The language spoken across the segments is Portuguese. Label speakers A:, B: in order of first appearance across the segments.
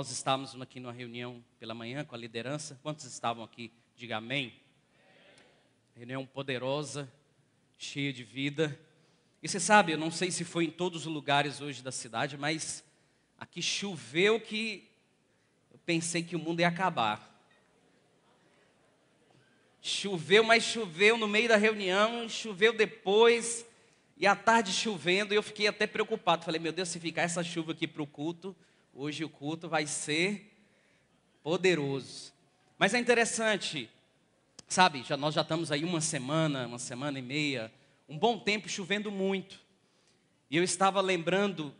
A: nós estávamos aqui numa reunião pela manhã com a liderança. Quantos estavam aqui? Diga amém. Reunião poderosa, cheia de vida. E você sabe, eu não sei se foi em todos os lugares hoje da cidade, mas aqui choveu que eu pensei que o mundo ia acabar. Choveu, mas choveu no meio da reunião, choveu depois, e à tarde chovendo, e eu fiquei até preocupado. Falei, meu Deus, se ficar essa chuva aqui para o culto, hoje o culto vai ser poderoso. Mas é interessante, sabe, nós já estamos aí uma semana e meia, um bom tempo chovendo muito. E eu estava lembrando,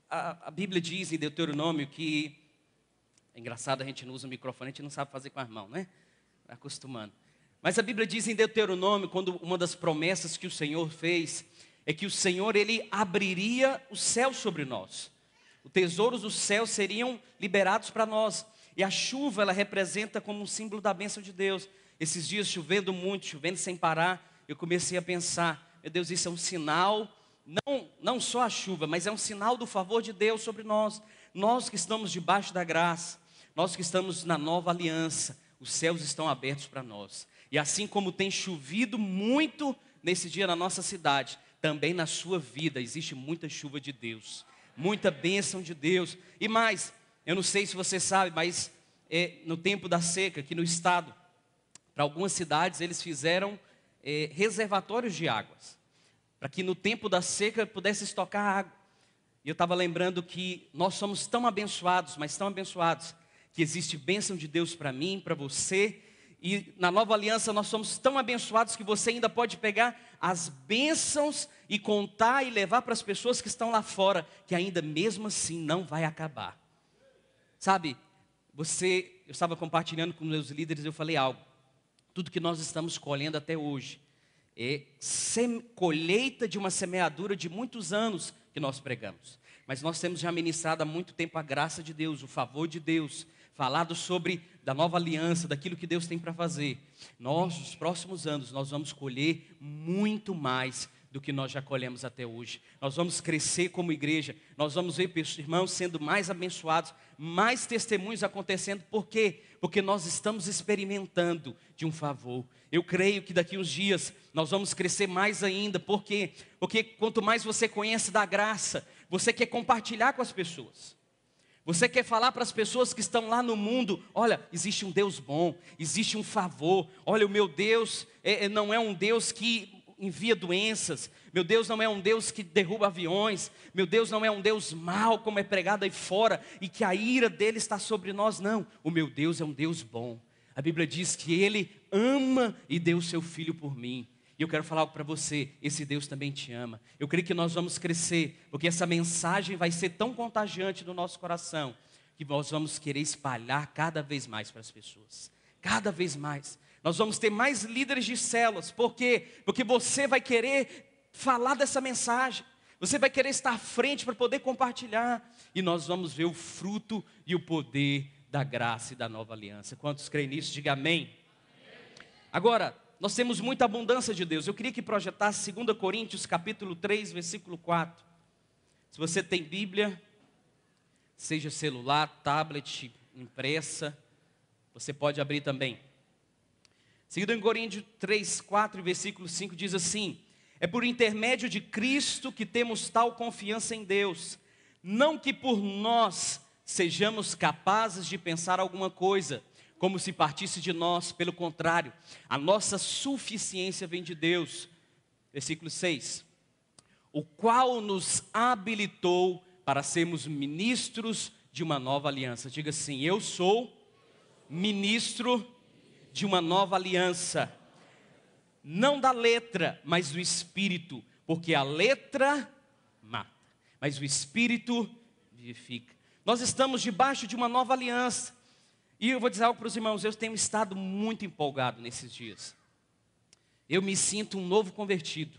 A: a Bíblia diz em Deuteronômio que, é engraçado, a gente não usa o microfone, a gente não sabe fazer com as mãos, né? Acostumando. Mas a Bíblia diz em Deuteronômio, quando uma das promessas que o Senhor fez, é que o Senhor, Ele abriria o céu sobre nós. Os tesouros do céu seriam liberados para nós. E a chuva, ela representa como um símbolo da bênção de Deus. Esses dias chovendo muito, chovendo sem parar, eu comecei a pensar, meu Deus, isso é um sinal, não só a chuva, mas é um sinal do favor de Deus sobre nós. Nós que estamos debaixo da graça, nós que estamos na nova aliança, os céus estão abertos para nós. E assim como tem chovido muito nesse dia na nossa cidade, também na sua vida existe muita chuva de Deus, muita bênção de Deus. E mais, eu não sei se você sabe, mas no tempo da seca aqui no estado, para algumas cidades eles fizeram reservatórios de águas, para que no tempo da seca pudesse estocar água. E eu estava lembrando que nós somos tão abençoados, mas tão abençoados, que existe bênção de Deus para mim, para você. E na nova aliança nós somos tão abençoados que você ainda pode pegar as bênçãos e contar e levar para as pessoas que estão lá fora, que ainda mesmo assim não vai acabar. Sabe, eu estava compartilhando com meus líderes, eu falei algo. Tudo que nós estamos colhendo até hoje é colheita de uma semeadura de muitos anos que nós pregamos. Mas nós temos já ministrado há muito tempo a graça de Deus, o favor de Deus, falado sobre da nova aliança, daquilo que Deus tem para fazer. Nós, nos próximos anos, nós vamos colher muito mais do que nós já colhemos até hoje. Nós vamos crescer como igreja, nós vamos ver irmãos sendo mais abençoados, mais testemunhos acontecendo. Por quê? Porque nós estamos experimentando de um favor. Eu creio que daqui uns dias nós vamos crescer mais ainda. Por quê? Porque quanto mais você conhece da graça, você quer compartilhar com as pessoas. Você quer falar para as pessoas que estão lá no mundo, olha, existe um Deus bom, existe um favor. Olha, o meu Deus não é um Deus que envia doenças. Meu Deus não é um Deus que derruba aviões. Meu Deus não é um Deus mau, como é pregado aí fora, e que a ira dele está sobre nós. Não, o meu Deus é um Deus bom. A Bíblia diz que Ele ama e deu o seu Filho por mim. E eu quero falar algo para você, esse Deus também te ama. Eu creio que nós vamos crescer, porque essa mensagem vai ser tão contagiante no nosso coração, que nós vamos querer espalhar cada vez mais para as pessoas. Cada vez mais. Nós vamos ter mais líderes de células. Por quê? Porque você vai querer falar dessa mensagem. Você vai querer estar à frente para poder compartilhar. E nós vamos ver o fruto e o poder da graça e da nova aliança. Quantos creem nisso? Diga amém. Agora, nós temos muita abundância de Deus. Eu queria que projetasse 2 Coríntios capítulo 3, versículo 4. Se você tem Bíblia, seja celular, tablet, impressa, você pode abrir também. 2 Coríntios 3, 4 e versículo 5 diz assim: é por intermédio de Cristo que temos tal confiança em Deus, não que por nós sejamos capazes de pensar alguma coisa, como se partisse de nós. Pelo contrário, a nossa suficiência vem de Deus. Versículo 6. O qual nos habilitou para sermos ministros de uma nova aliança. Diga assim: eu sou ministro de uma nova aliança. Não da letra, mas do Espírito. Porque a letra mata, mas o Espírito vivifica. Nós estamos debaixo de uma nova aliança. E eu vou dizer algo para os irmãos, eu tenho estado muito empolgado nesses dias. Eu me sinto um novo convertido,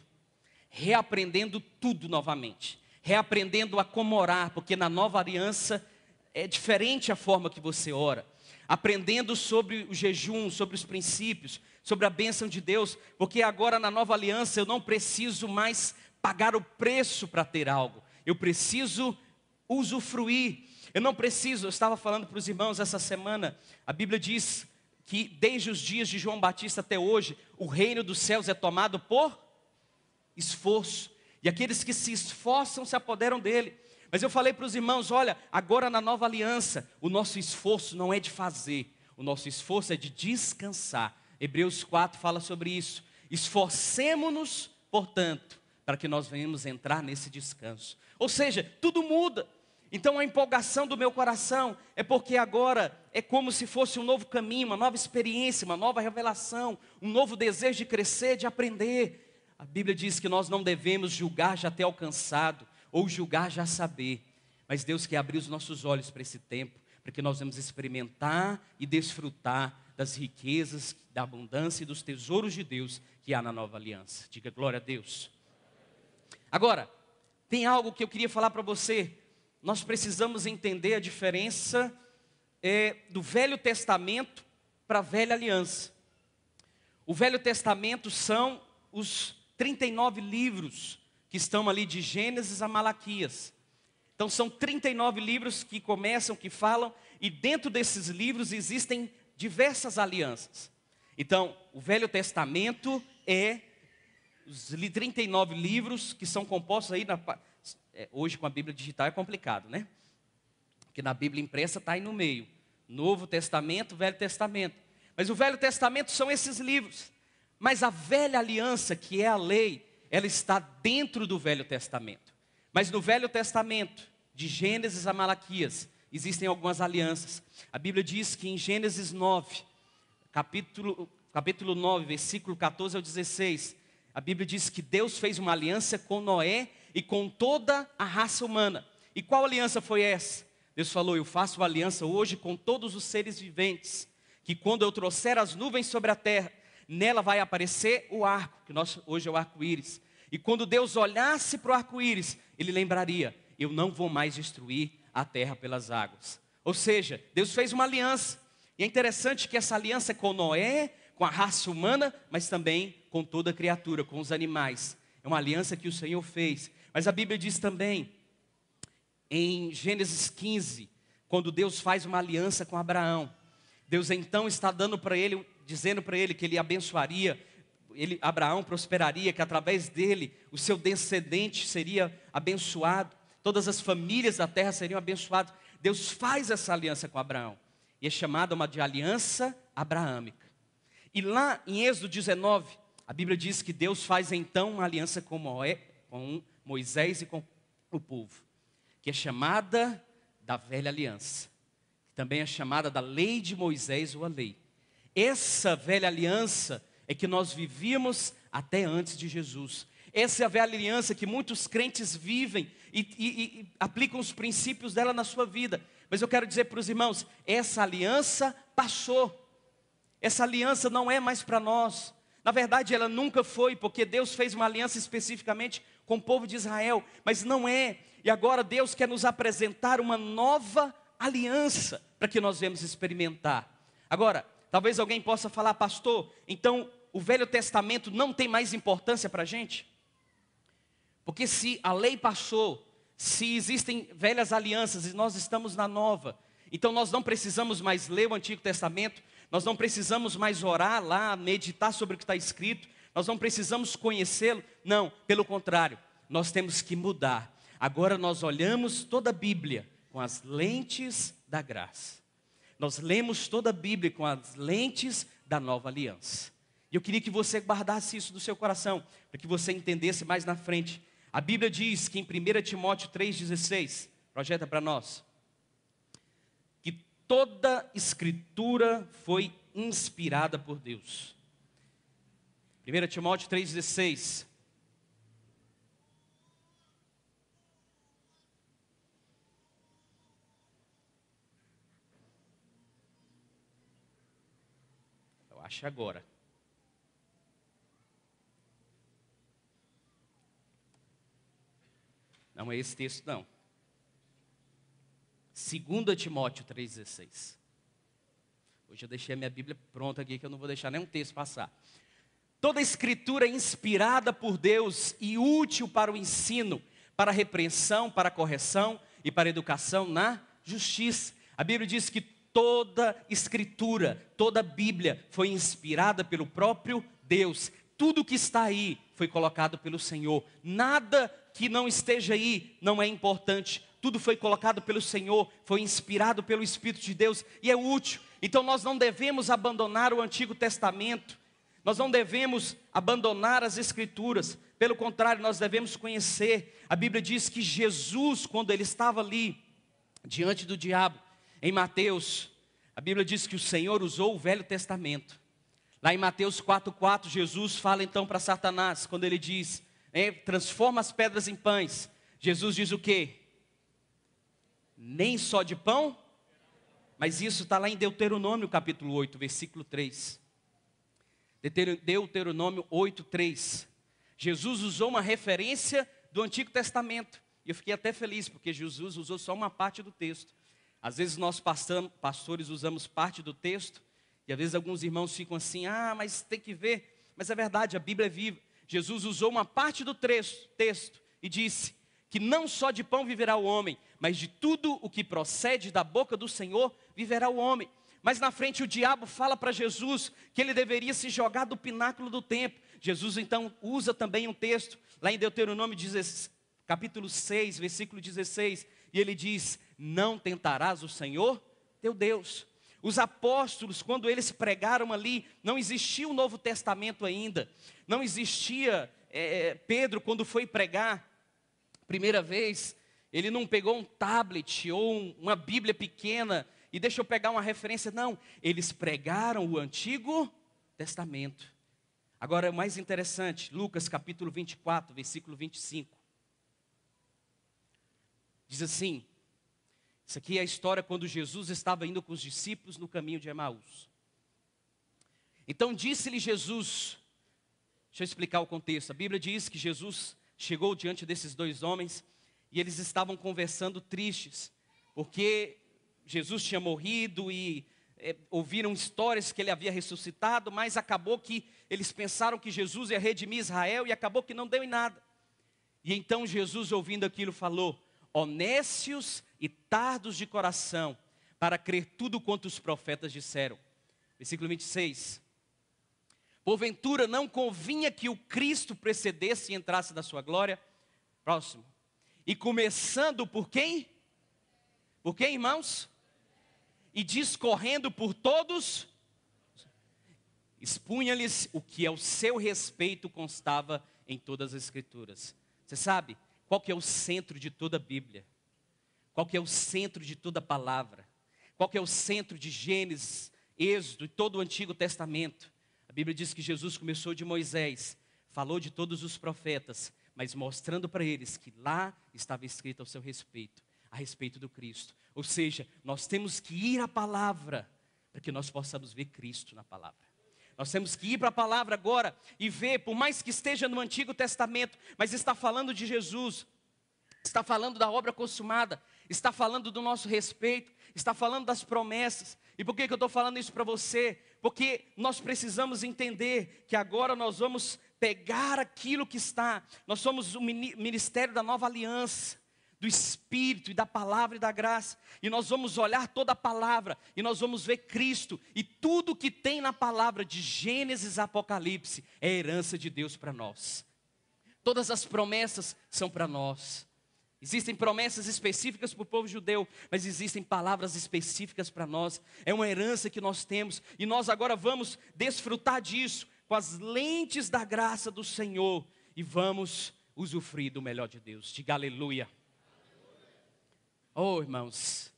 A: reaprendendo tudo novamente, reaprendendo a como orar, porque na nova aliança é diferente a forma que você ora. Aprendendo sobre o jejum, sobre os princípios, sobre a bênção de Deus, porque agora na nova aliança eu não preciso mais pagar o preço para ter algo, eu preciso usufruir. Eu estava falando para os irmãos essa semana, a Bíblia diz que desde os dias de João Batista até hoje, o reino dos céus é tomado por esforço. E aqueles que se esforçam se apoderam dele. Mas eu falei para os irmãos, olha, agora na nova aliança, o nosso esforço não é de fazer, o nosso esforço é de descansar. Hebreus 4 fala sobre isso. Esforcemo-nos, portanto, para que nós venhamos entrar nesse descanso. Ou seja, tudo muda. Então a empolgação do meu coração é porque agora é como se fosse um novo caminho, uma nova experiência, uma nova revelação, um novo desejo de crescer, de aprender. A Bíblia diz que nós não devemos julgar já ter alcançado, ou julgar já saber. Mas Deus quer abrir os nossos olhos para esse tempo, para que nós vamos experimentar e desfrutar das riquezas, da abundância e dos tesouros de Deus que há na nova aliança. Diga glória a Deus. Agora, tem algo que eu queria falar para você. Nós precisamos entender a diferença do Velho Testamento para a Velha Aliança. O Velho Testamento são os 39 livros que estão ali de Gênesis a Malaquias. Então são 39 livros que começam, que falam, e dentro desses livros existem diversas alianças. Então, o Velho Testamento é os 39 livros que são compostos aí, hoje com a Bíblia digital é complicado, né? Porque na Bíblia impressa está aí no meio. Novo Testamento, Velho Testamento. Mas o Velho Testamento são esses livros. Mas a Velha Aliança, que é a lei, ela está dentro do Velho Testamento. Mas no Velho Testamento, de Gênesis a Malaquias, existem algumas alianças. A Bíblia diz que em Gênesis 9, capítulo 9, versículo 14 ao 16, a Bíblia diz que Deus fez uma aliança com Noé e com toda a raça humana. E qual aliança foi essa? Deus falou, eu faço uma aliança hoje com todos os seres viventes, que quando eu trouxer as nuvens sobre a terra, nela vai aparecer o arco, que hoje é o arco-íris. E quando Deus olhasse para o arco-íris, ele lembraria, eu não vou mais destruir a terra pelas águas. Ou seja, Deus fez uma aliança. E é interessante que essa aliança é com Noé, com a raça humana, mas também com toda a criatura, com os animais. É uma aliança que o Senhor fez. Mas a Bíblia diz também, em Gênesis 15, quando Deus faz uma aliança com Abraão, Deus então está dando para ele, dizendo para ele que ele abençoaria, Abraão prosperaria, que através dele o seu descendente seria abençoado, todas as famílias da terra seriam abençoadas. Deus faz essa aliança com Abraão, e é chamada uma de aliança abraâmica. E lá em Êxodo 19, a Bíblia diz que Deus faz então uma aliança com Moisés e com o povo, que é chamada da velha aliança, que também é chamada da lei de Moisés ou a lei. Essa velha aliança é que nós vivíamos até antes de Jesus. Essa é a velha aliança que muitos crentes vivem e aplicam os princípios dela na sua vida. Mas eu quero dizer para os irmãos, essa aliança passou. Essa aliança não é mais para nós. Na verdade, ela nunca foi, porque Deus fez uma aliança especificamente com o povo de Israel, mas não é. E agora Deus quer nos apresentar uma nova aliança para que nós venhamos experimentar. Agora, talvez alguém possa falar, pastor, então o Velho Testamento não tem mais importância para a gente? Porque se a lei passou, se existem velhas alianças e nós estamos na nova, então nós não precisamos mais ler o Antigo Testamento, nós não precisamos mais orar lá, meditar sobre o que está escrito, nós não precisamos conhecê-lo. Não, pelo contrário, nós temos que mudar. Agora nós olhamos toda a Bíblia com as lentes da graça. Nós lemos toda a Bíblia com as lentes da nova aliança. E eu queria que você guardasse isso no seu coração, para que você entendesse mais na frente. A Bíblia diz que em 1 Timóteo 3,16, projeta para nós, que toda escritura foi inspirada por Deus. 1 Timóteo 3,16. Eu acho agora. Não é esse texto, não. 2 Timóteo 3,16. Hoje eu deixei a minha Bíblia pronta aqui, que eu não vou deixar nenhum texto passar. Toda escritura é inspirada por Deus e útil para o ensino, para a repreensão, para a correção e para a educação na justiça. A Bíblia diz que toda escritura, toda a Bíblia foi inspirada pelo próprio Deus. Tudo que está aí foi colocado pelo Senhor. Nada que não esteja aí não é importante. Tudo foi colocado pelo Senhor, foi inspirado pelo Espírito de Deus e é útil. Então nós não devemos abandonar o Antigo Testamento. Nós não devemos abandonar as Escrituras. Pelo contrário, nós devemos conhecer. A Bíblia diz que Jesus, quando ele estava ali diante do diabo, em Mateus, a Bíblia diz que o Senhor usou o Velho Testamento. Lá em Mateus 4,4, Jesus fala então para Satanás, quando ele diz, transforma as pedras em pães. Jesus diz o quê? Nem só de pão, mas isso está lá em Deuteronômio capítulo 8, versículo 3. Deuteronômio 8, 3. Jesus usou uma referência do Antigo Testamento. E eu fiquei até feliz, porque Jesus usou só uma parte do texto. Às vezes nós pastores usamos parte do texto, e às vezes alguns irmãos ficam assim, mas tem que ver. Mas é verdade, a Bíblia é viva. Jesus usou uma parte do texto e disse que não só de pão viverá o homem, mas de tudo o que procede da boca do Senhor viverá o homem. Mas na frente o diabo fala para Jesus que ele deveria se jogar do pináculo do templo. Jesus então usa também um texto, lá em Deuteronômio capítulo 6, versículo 16, e ele diz, não tentarás o Senhor teu Deus. Os apóstolos, quando eles pregaram ali, não existia o Novo Testamento ainda, não existia, Pedro quando foi pregar, primeira vez, ele não pegou um tablet ou uma Bíblia pequena, e deixa eu pegar uma referência, não, eles pregaram o Antigo Testamento. Agora, o mais interessante, Lucas capítulo 24, versículo 25. Diz assim, isso aqui é a história quando Jesus estava indo com os discípulos no caminho de Emaús. Então disse-lhe Jesus, deixa eu explicar o contexto. A Bíblia diz que Jesus chegou diante desses dois homens e eles estavam conversando tristes, porque Jesus tinha morrido e ouviram histórias que ele havia ressuscitado, mas acabou que eles pensaram que Jesus ia redimir Israel e acabou que não deu em nada. E então Jesus, ouvindo aquilo, falou, ó nécios e tardos de coração, para crer tudo quanto os profetas disseram. Versículo 26. Porventura não convinha que o Cristo precedesse e entrasse na sua glória? Próximo. E começando por quem? Por quem, irmãos? E discorrendo por todos, expunha-lhes o que ao seu respeito constava em todas as Escrituras. Você sabe qual que é o centro de toda a Bíblia? Qual que é o centro de toda a palavra? Qual que é o centro de Gênesis, Êxodo e todo o Antigo Testamento? A Bíblia diz que Jesus começou de Moisés, falou de todos os profetas, mas mostrando para eles que lá estava escrito ao seu respeito, a respeito do Cristo. Ou seja, nós temos que ir à palavra, para que nós possamos ver Cristo na palavra. Nós temos que ir para a palavra agora e ver, por mais que esteja no Antigo Testamento, mas está falando de Jesus, está falando da obra consumada, está falando do nosso respeito, está falando das promessas. E por que eu estou falando isso para você? Porque nós precisamos entender que agora nós vamos pegar aquilo que está, nós somos o ministério da nova aliança, do Espírito e da palavra e da graça, e nós vamos olhar toda a palavra, e nós vamos ver Cristo, e tudo que tem na palavra de Gênesis a Apocalipse, é herança de Deus para nós. Todas as promessas são para nós. Existem promessas específicas para o povo judeu, mas existem palavras específicas para nós. É uma herança que nós temos, e nós agora vamos desfrutar disso, com as lentes da graça do Senhor, e vamos usufruir do melhor de Deus. Diga aleluia. Oh, irmãos,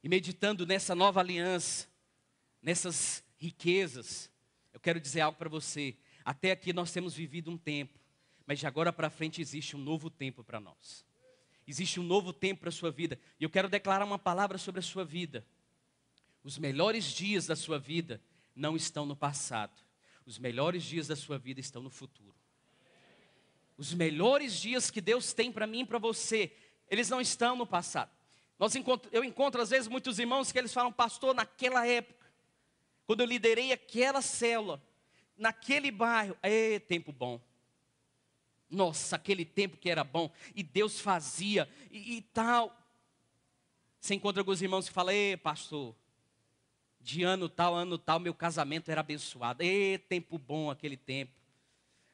A: e meditando nessa nova aliança, nessas riquezas, eu quero dizer algo para você. Até aqui nós temos vivido um tempo, mas de agora para frente existe um novo tempo para nós. Existe um novo tempo para a sua vida, e eu quero declarar uma palavra sobre a sua vida. Os melhores dias da sua vida não estão no passado, os melhores dias da sua vida estão no futuro. Os melhores dias que Deus tem para mim e para você, eles não estão no passado. Eu encontro às vezes muitos irmãos que eles falam, pastor, naquela época, quando eu liderei aquela célula, naquele bairro, tempo bom. Nossa, aquele tempo que era bom, e Deus fazia, e tal. Você encontra alguns irmãos que falam: ei, pastor, de ano tal, meu casamento era abençoado. Ei, tempo bom aquele tempo.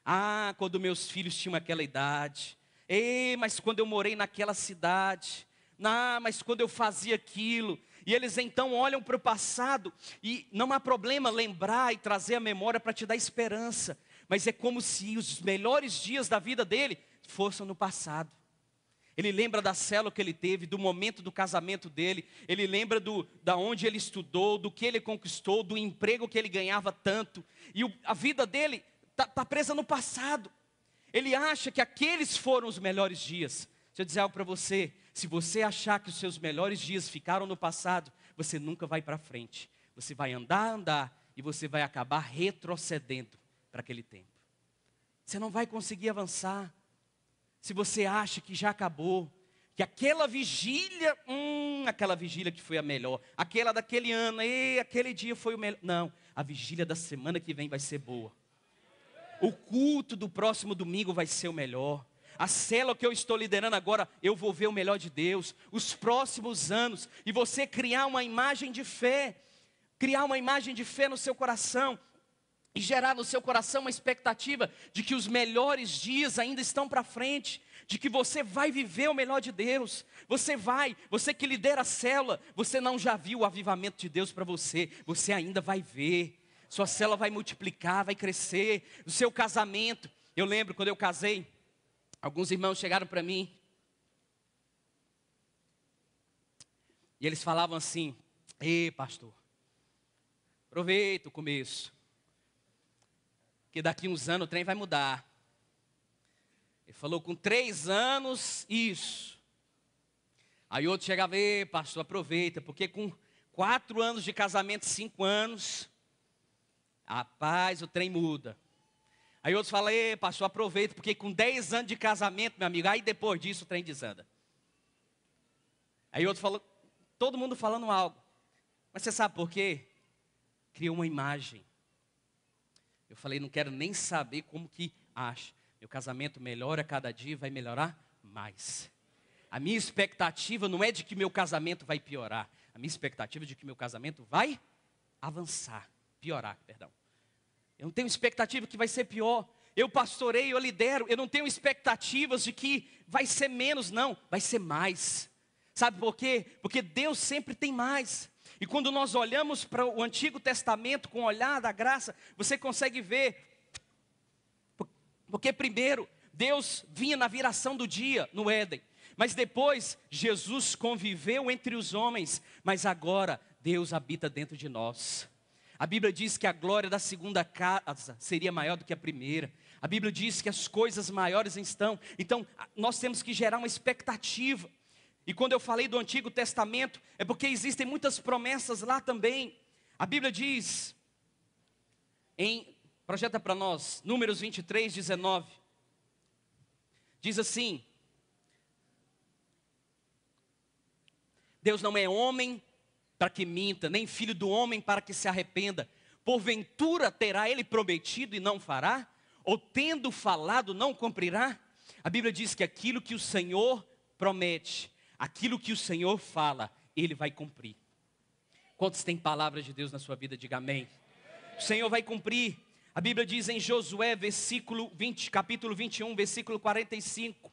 A: Ah, quando meus filhos tinham aquela idade. Ei, mas quando eu morei naquela cidade. Ah, mas quando eu fazia aquilo. E eles então olham para o passado. E não há problema lembrar e trazer a memória para te dar esperança. Mas é como se os melhores dias da vida dele fossem no passado. Ele lembra da célula que ele teve, do momento do casamento dele. Ele lembra da onde ele estudou, do que ele conquistou, do emprego que ele ganhava tanto. E a vida dele está presa no passado. Ele acha que aqueles foram os melhores dias. Deixa eu dizer algo para você. Se você achar que os seus melhores dias ficaram no passado, você nunca vai para frente. Você vai andar e você vai acabar retrocedendo para aquele tempo. Você não vai conseguir avançar. Se você acha que já acabou, que aquela vigília que foi a melhor, aquela daquele ano, aquele dia foi o melhor. Não, a vigília da semana que vem vai ser boa. O culto do próximo domingo vai ser o melhor. A célula que eu estou liderando agora, eu vou ver o melhor de Deus. Os próximos anos, e você criar uma imagem de fé. Criar uma imagem de fé no seu coração. E gerar no seu coração uma expectativa de que os melhores dias ainda estão para frente. De que você vai viver o melhor de Deus. Você que lidera a célula, você não já viu o avivamento de Deus para você. Você ainda vai ver. Sua célula vai multiplicar, vai crescer. O seu casamento. Eu lembro quando eu casei, alguns irmãos chegaram para mim. E eles falavam assim: ei, pastor, aproveita o começo, que daqui uns anos o trem vai mudar. Ele falou: com 3 anos, isso. Aí outro chegava: ei, pastor, aproveita, porque com 4 anos de casamento, 5 anos, rapaz, o trem muda. Aí outros falam: ei, pastor, aproveita, porque com 10 anos de casamento, meu amigo, aí depois disso o trem desanda. Aí outro falou, todo mundo falando algo. Mas você sabe por quê? Criou uma imagem. Eu falei: não quero nem saber como que acha. Meu casamento melhora cada dia, vai melhorar mais. A minha expectativa não é de que meu casamento vai piorar. A minha expectativa é de que meu casamento vai avançar. Piorar, perdão. Eu não tenho expectativa que vai ser pior. Eu pastoreio, eu lidero. Eu não tenho expectativas de que vai ser menos, não. Vai ser mais. Sabe por quê? Porque Deus sempre tem mais. E quando nós olhamos para o Antigo Testamento com o olhar da graça, você consegue ver. Porque primeiro, Deus vinha na viração do dia no Éden. Mas depois, Jesus conviveu entre os homens. Mas agora, Deus habita dentro de nós. A Bíblia diz que a glória da segunda casa seria maior do que a primeira. A Bíblia diz que as coisas maiores estão. Então, nós temos que gerar uma expectativa. E quando eu falei do Antigo Testamento, é porque existem muitas promessas lá também. A Bíblia diz, projeta para nós, Números 23, 19. Diz assim: Deus não é homem para que minta, nem filho do homem para que se arrependa. Porventura terá ele prometido e não fará? Ou tendo falado não cumprirá? A Bíblia diz que aquilo que o Senhor promete, aquilo que o Senhor fala, Ele vai cumprir. Quantos têm palavras de Deus na sua vida? Diga amém. O Senhor vai cumprir. A Bíblia diz em Josué, capítulo 21, versículo 45.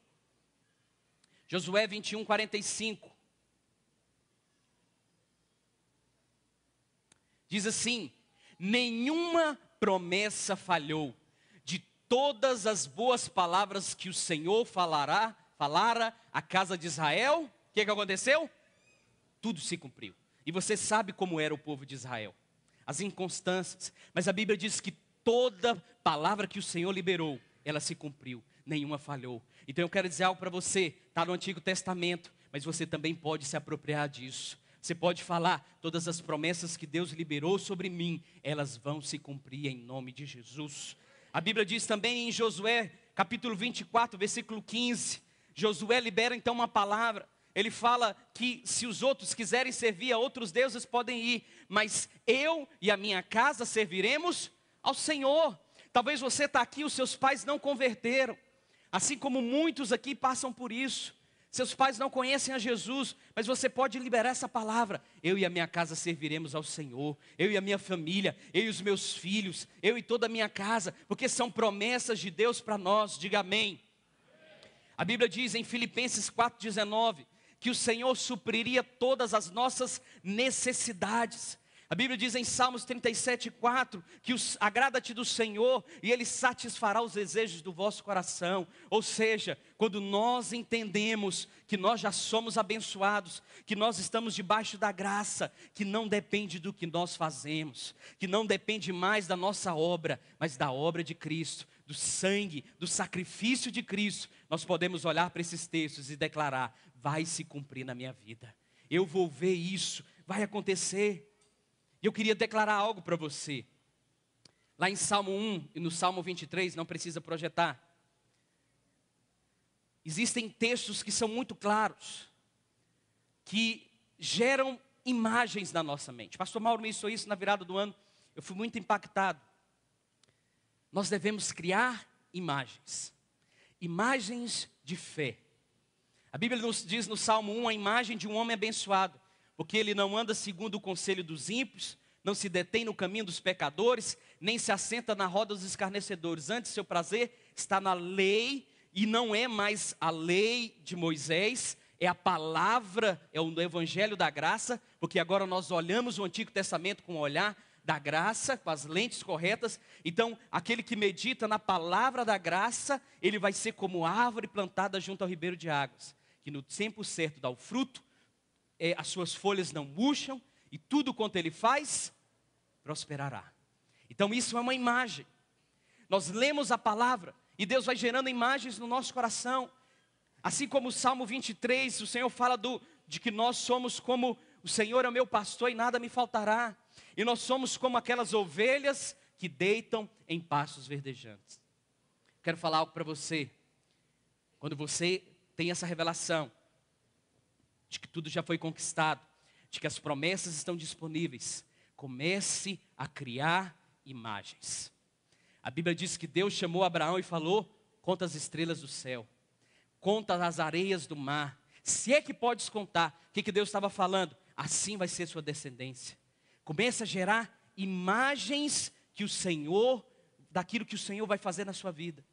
A: Josué 21, 45. Diz assim: nenhuma promessa falhou. De todas as boas palavras que o Senhor falara à casa de Israel, o que aconteceu? Tudo se cumpriu. E você sabe como era o povo de Israel. As inconstâncias. Mas a Bíblia diz que toda palavra que o Senhor liberou, ela se cumpriu. Nenhuma falhou. Então eu quero dizer algo para você. Está no Antigo Testamento, mas você também pode se apropriar disso. Você pode falar: todas as promessas que Deus liberou sobre mim, elas vão se cumprir em nome de Jesus. A Bíblia diz também em Josué, capítulo 24, versículo 15. Josué libera então uma palavra. Ele fala que se os outros quiserem servir a outros deuses, podem ir. Mas eu e a minha casa serviremos ao Senhor. Talvez você está aqui, os seus pais não converteram. Assim como muitos aqui passam por isso. Seus pais não conhecem a Jesus, mas você pode liberar essa palavra. Eu e a minha casa serviremos ao Senhor. Eu e a minha família, eu e os meus filhos, eu e toda a minha casa, porque são promessas de Deus para nós. Diga amém. A Bíblia diz em Filipenses 4,19, que o Senhor supriria todas as nossas necessidades. A Bíblia diz em Salmos 37,4, que agrada-te do Senhor e Ele satisfará os desejos do vosso coração. Ou seja, quando nós entendemos que nós já somos abençoados, que nós estamos debaixo da graça, que não depende do que nós fazemos, que não depende mais da nossa obra, mas da obra de Cristo, do sangue, do sacrifício de Cristo, nós podemos olhar para esses textos e declarar: vai se cumprir na minha vida, eu vou ver isso, vai acontecer. E eu queria declarar algo para você. Lá em Salmo 1 e no Salmo 23, não precisa projetar. Existem textos que são muito claros, que geram imagens na nossa mente. Pastor Mauro me ensinou isso na virada do ano, eu fui muito impactado. Nós devemos criar imagens, imagens de fé. A Bíblia nos diz no Salmo 1 a imagem de um homem abençoado, porque ele não anda segundo o conselho dos ímpios, não se detém no caminho dos pecadores, nem se assenta na roda dos escarnecedores. Antes, seu prazer está na lei, e não é mais a lei de Moisés, é a palavra, é o evangelho da graça, porque agora nós olhamos o Antigo Testamento com o olhar da graça, com as lentes corretas. Então, aquele que medita na palavra da graça, ele vai ser como árvore plantada junto ao ribeiro de águas, que no tempo certo dá o fruto, as suas folhas não murcham, e tudo quanto ele faz, prosperará. Então isso é uma imagem. Nós lemos a palavra, e Deus vai gerando imagens no nosso coração. Assim como o Salmo 23, o Senhor fala de que nós somos como: o Senhor é o meu pastor e nada me faltará. E nós somos como aquelas ovelhas que deitam em pastos verdejantes. Quero falar algo para você. Quando você tem essa revelação de que tudo já foi conquistado, de que as promessas estão disponíveis, comece a criar imagens. A Bíblia diz que Deus chamou Abraão e falou: conta as estrelas do céu, conta as areias do mar, se é que podes contar. O que Deus estava falando? Assim vai ser sua descendência. Comece a gerar imagens que o Senhor, daquilo que o Senhor vai fazer na sua vida,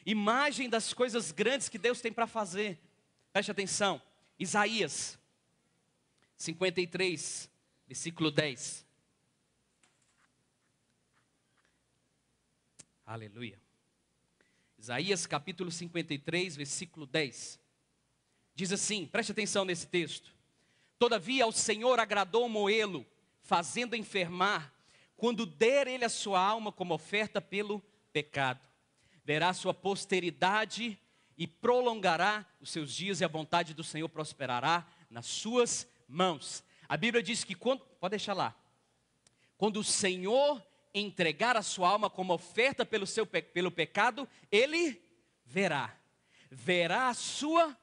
A: imagem das coisas grandes que Deus tem para fazer. Preste atenção, Isaías 53, versículo 10. Aleluia. Isaías capítulo 53, versículo 10. Diz assim, preste atenção nesse texto: todavia ao Senhor agradou moê-lo, fazendo enfermar, quando der ele a sua alma como oferta pelo pecado. Verá sua posteridade e prolongará os seus dias, e a vontade do Senhor prosperará nas suas mãos. A Bíblia diz que pode deixar lá, quando o Senhor entregar a sua alma como oferta pelo pecado, ele verá a sua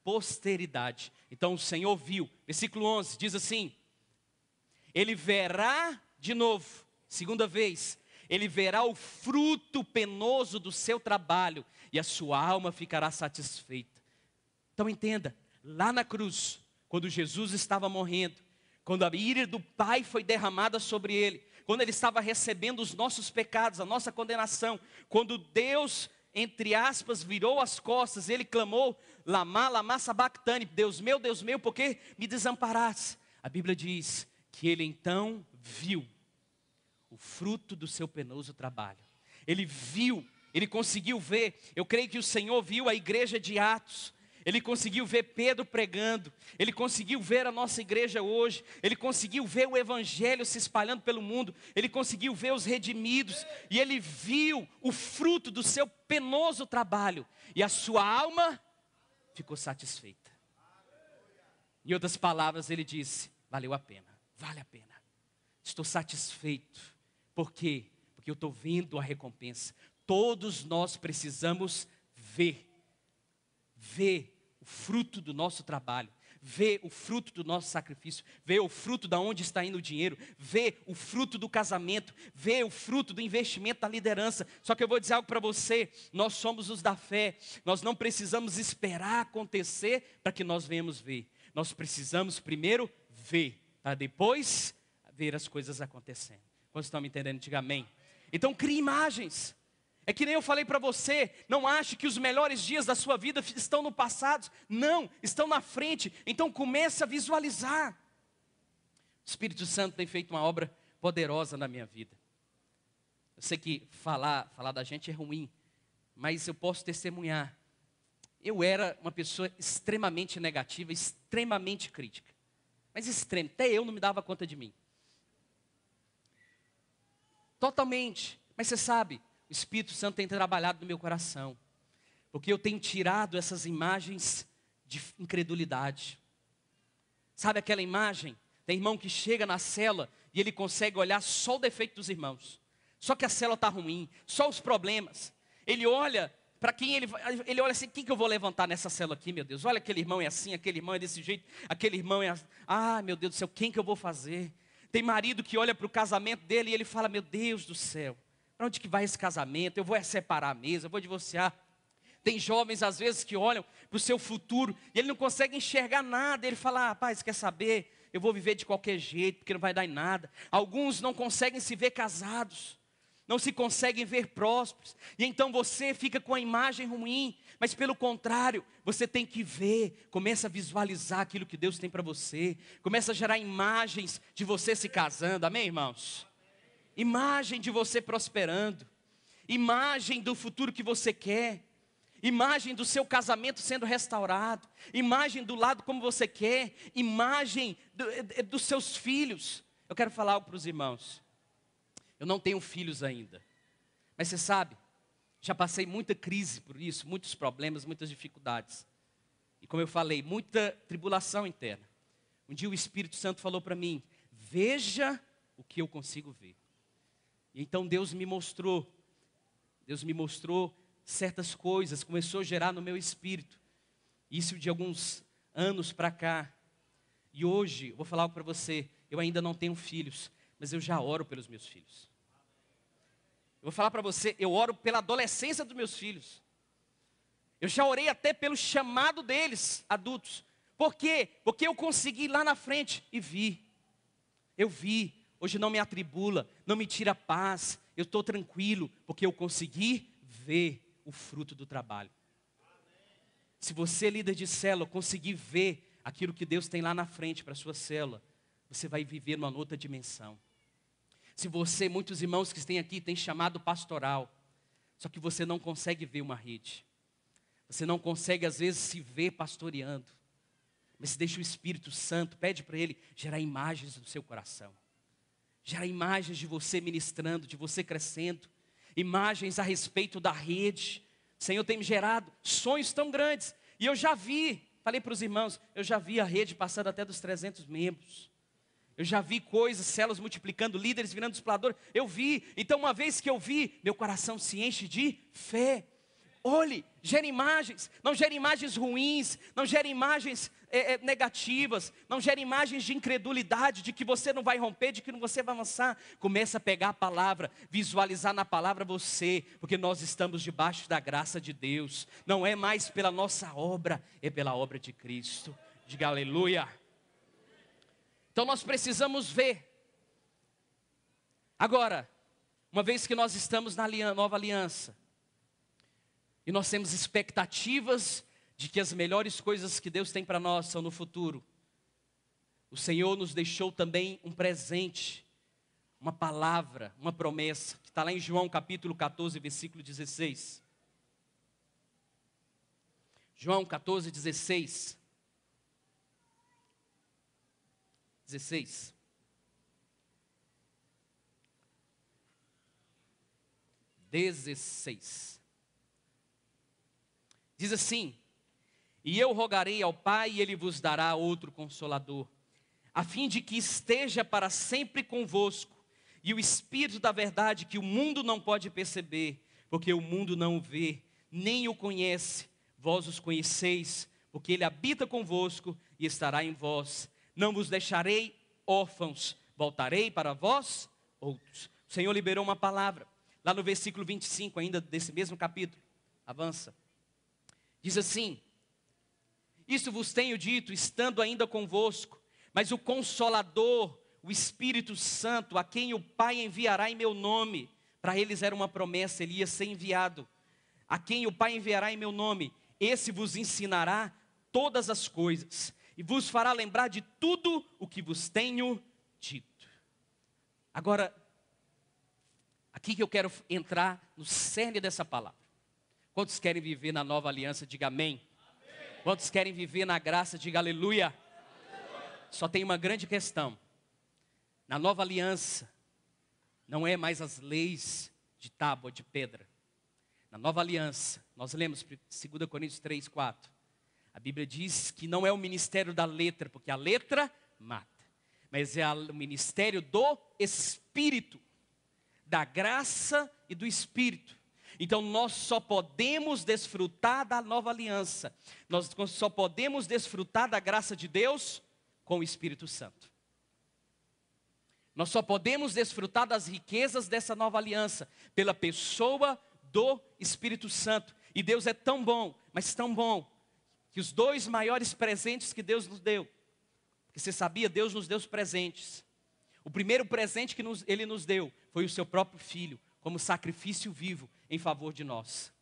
A: posteridade. Então o Senhor viu, versículo 11, diz assim: ele verá de novo, segunda vez, ele verá o fruto penoso do seu trabalho, e a sua alma ficará satisfeita. Então entenda, lá na cruz, quando Jesus estava morrendo, quando a ira do Pai foi derramada sobre ele, quando ele estava recebendo os nossos pecados, a nossa condenação, quando Deus, entre aspas, virou as costas, ele clamou: Lamá, lamá sabactane, Deus meu, por que me desamparaste? A Bíblia diz que ele então viu o fruto do seu penoso trabalho. Ele viu, ele conseguiu ver. Eu creio que o Senhor viu a igreja de Atos, ele conseguiu ver Pedro pregando, ele conseguiu ver a nossa igreja hoje, ele conseguiu ver o evangelho se espalhando pelo mundo, ele conseguiu ver os redimidos, e ele viu o fruto do seu penoso trabalho, e a sua alma ficou satisfeita. Em outras palavras, ele disse: valeu a pena, vale a pena, estou satisfeito. Por quê? Porque eu estou vendo a recompensa. Todos nós precisamos ver o fruto do nosso trabalho, vê o fruto do nosso sacrifício, vê o fruto de onde está indo o dinheiro, vê o fruto do casamento, vê o fruto do investimento da liderança. Só que eu vou dizer algo para você, nós somos os da fé, nós não precisamos esperar acontecer para que nós venhamos ver. Nós precisamos primeiro ver, para depois ver as coisas acontecendo. Quantos estão me entendendo? Diga amém. Então crie imagens. É que nem eu falei para você, não ache que os melhores dias da sua vida estão no passado. Não, estão na frente. Então comece a visualizar. O Espírito Santo tem feito uma obra poderosa na minha vida. Eu sei que falar da gente é ruim, mas eu posso testemunhar. Eu era uma pessoa extremamente negativa, extremamente crítica. Mas extremo, até eu não me dava conta de mim. Totalmente. Mas você sabe, o Espírito Santo tem trabalhado no meu coração. Porque eu tenho tirado essas imagens de incredulidade. Sabe aquela imagem? Tem irmão que chega na célula e ele consegue olhar só o defeito dos irmãos. Só que a célula está ruim, só os problemas. Ele olha para quem ele olha assim, quem que eu vou levantar nessa célula aqui, meu Deus? Olha, aquele irmão é assim, aquele irmão é desse jeito, aquele irmão é assim. Ah, meu Deus do céu, quem que eu vou fazer? Tem marido que olha para o casamento dele e ele fala, meu Deus do céu, para onde que vai esse casamento? Eu vou separar mesmo, eu vou divorciar. Tem jovens às vezes que olham para o seu futuro e ele não consegue enxergar nada. Ele fala, rapaz, quer saber? Eu vou viver de qualquer jeito, porque não vai dar em nada. Alguns não conseguem se ver casados, não se conseguem ver prósperos. E então você fica com a imagem ruim. Mas pelo contrário, você tem que ver, começa a visualizar aquilo que Deus tem para você. Começa a gerar imagens de você se casando, amém, irmãos? Imagem de você prosperando. Imagem do futuro que você quer. Imagem do seu casamento sendo restaurado. Imagem do lado como você quer. Imagem dos seus filhos. Eu quero falar algo para os irmãos. Eu não tenho filhos ainda. Mas você sabe, já passei muita crise por isso, muitos problemas, muitas dificuldades. E como eu falei, muita tribulação interna. Um dia o Espírito Santo falou para mim, veja o que eu consigo ver. E então Deus me mostrou certas coisas, começou a gerar no meu espírito. Isso de alguns anos para cá. E hoje, eu vou falar algo para você, eu ainda não tenho filhos, mas eu já oro pelos meus filhos. Eu vou falar para você, eu oro pela adolescência dos meus filhos. Eu já orei até pelo chamado deles, adultos. Por quê? Porque eu consegui ir lá na frente e vi. Eu vi. Hoje não me atribula, não me tira a paz. Eu estou tranquilo, porque eu consegui ver o fruto do trabalho. Se você, líder de célula, conseguir ver aquilo que Deus tem lá na frente para a sua célula, você vai viver numa outra dimensão. Se você, muitos irmãos que estão aqui, têm chamado pastoral, só que você não consegue ver uma rede. Você não consegue, às vezes, se ver pastoreando. Mas deixa o Espírito Santo, pede para Ele gerar imagens do seu coração. Gerar imagens de você ministrando, de você crescendo. Imagens a respeito da rede. O Senhor tem me gerado sonhos tão grandes. E eu já vi, falei para os irmãos, eu já vi a rede passando até dos 300 membros. Eu já vi coisas, células multiplicando, líderes virando explorador. Eu vi, então uma vez que eu vi, meu coração se enche de fé. Olhe, gere imagens, não gere imagens ruins, não gere imagens negativas, não gere imagens de incredulidade, de que você não vai romper, de que você vai avançar. Começa a pegar a palavra, visualizar na palavra você, porque nós estamos debaixo da graça de Deus. Não é mais pela nossa obra, é pela obra de Cristo. Diga aleluia. Então nós precisamos ver. Agora, uma vez que nós estamos na nova aliança, e nós temos expectativas de que as melhores coisas que Deus tem para nós são no futuro, o Senhor nos deixou também um presente, uma palavra, uma promessa, que está lá em João capítulo 14, versículo 16. João 14, 16. 16. Diz assim: e eu rogarei ao Pai e Ele vos dará outro Consolador, a fim de que esteja para sempre convosco, e o Espírito da verdade que o mundo não pode perceber, porque o mundo não o vê, nem o conhece, vós os conheceis, porque Ele habita convosco e estará em vós. Não vos deixarei órfãos, voltarei para vós outros. O Senhor liberou uma palavra, lá no versículo 25 ainda desse mesmo capítulo. Avança. Diz assim: isso vos tenho dito, estando ainda convosco, mas o Consolador, o Espírito Santo, a quem o Pai enviará em meu nome. Para eles era uma promessa, ele ia ser enviado. A quem o Pai enviará em meu nome, esse vos ensinará todas as coisas, e vos fará lembrar de tudo o que vos tenho dito. Agora, aqui que eu quero entrar no cerne dessa palavra. Quantos querem viver na nova aliança? Diga amém. Quantos querem viver na graça? Diga aleluia. Só tem uma grande questão. Na nova aliança, não é mais as leis de tábua de pedra. Na nova aliança, nós lemos 2 Coríntios 3, 4. A Bíblia diz que não é o ministério da letra, porque a letra mata. Mas é o ministério do Espírito, da graça e do Espírito. Então nós só podemos desfrutar da nova aliança. Nós só podemos desfrutar da graça de Deus com o Espírito Santo. Nós só podemos desfrutar das riquezas dessa nova aliança pela pessoa do Espírito Santo. E Deus é tão bom, mas tão bom, que os dois maiores presentes que Deus nos deu, porque você sabia, Deus nos deu os presentes. O primeiro presente que Ele nos deu foi o seu próprio Filho, como sacrifício vivo em favor de nós.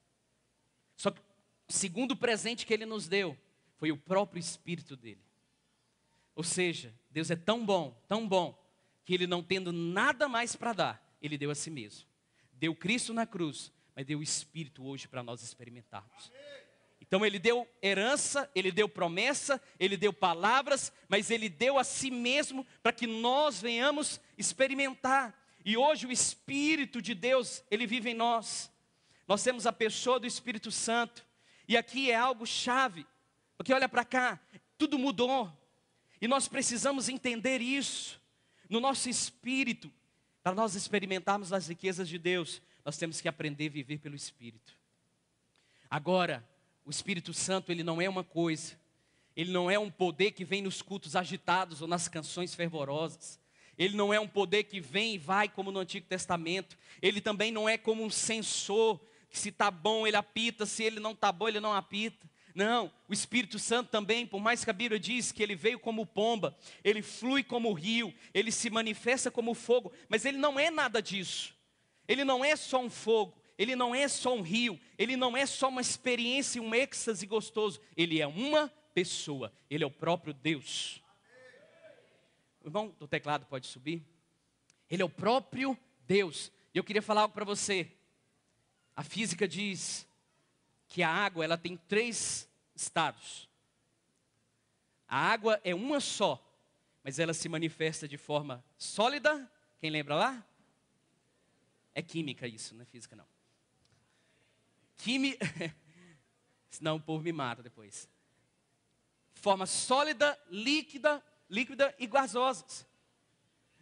A: Só que o segundo presente que Ele nos deu foi o próprio Espírito dEle. Ou seja, Deus é tão bom, que Ele não tendo nada mais para dar, Ele deu a si mesmo. Deu Cristo na cruz, mas deu o Espírito hoje para nós experimentarmos. Então Ele deu herança, Ele deu promessa, Ele deu palavras, mas Ele deu a si mesmo para que nós venhamos experimentar. E hoje o Espírito de Deus, Ele vive em nós. Nós temos a pessoa do Espírito Santo. E aqui é algo chave, porque olha para cá, tudo mudou. E nós precisamos entender isso no nosso espírito. Para nós experimentarmos as riquezas de Deus, nós temos que aprender a viver pelo Espírito. Agora, o Espírito Santo, ele não é uma coisa. Ele não é um poder que vem nos cultos agitados ou nas canções fervorosas. Ele não é um poder que vem e vai como no Antigo Testamento. Ele também não é como um sensor, que se está bom ele apita, se ele não está bom ele não apita. Não, o Espírito Santo também, por mais que a Bíblia diz que ele veio como pomba, ele flui como rio, ele se manifesta como fogo, mas ele não é nada disso. Ele não é só um fogo, ele não é só um rio, ele não é só uma experiência, um êxtase gostoso. Ele é uma pessoa, ele é o próprio Deus. O irmão do teclado pode subir? Ele é o próprio Deus. E eu queria falar algo para você. A física diz que a água, ela tem 3 estados. A água é uma só, mas ela se manifesta de forma sólida. Quem lembra lá? É química isso, não é física não. Senão o povo me mata depois. Forma sólida, líquida e gasosas.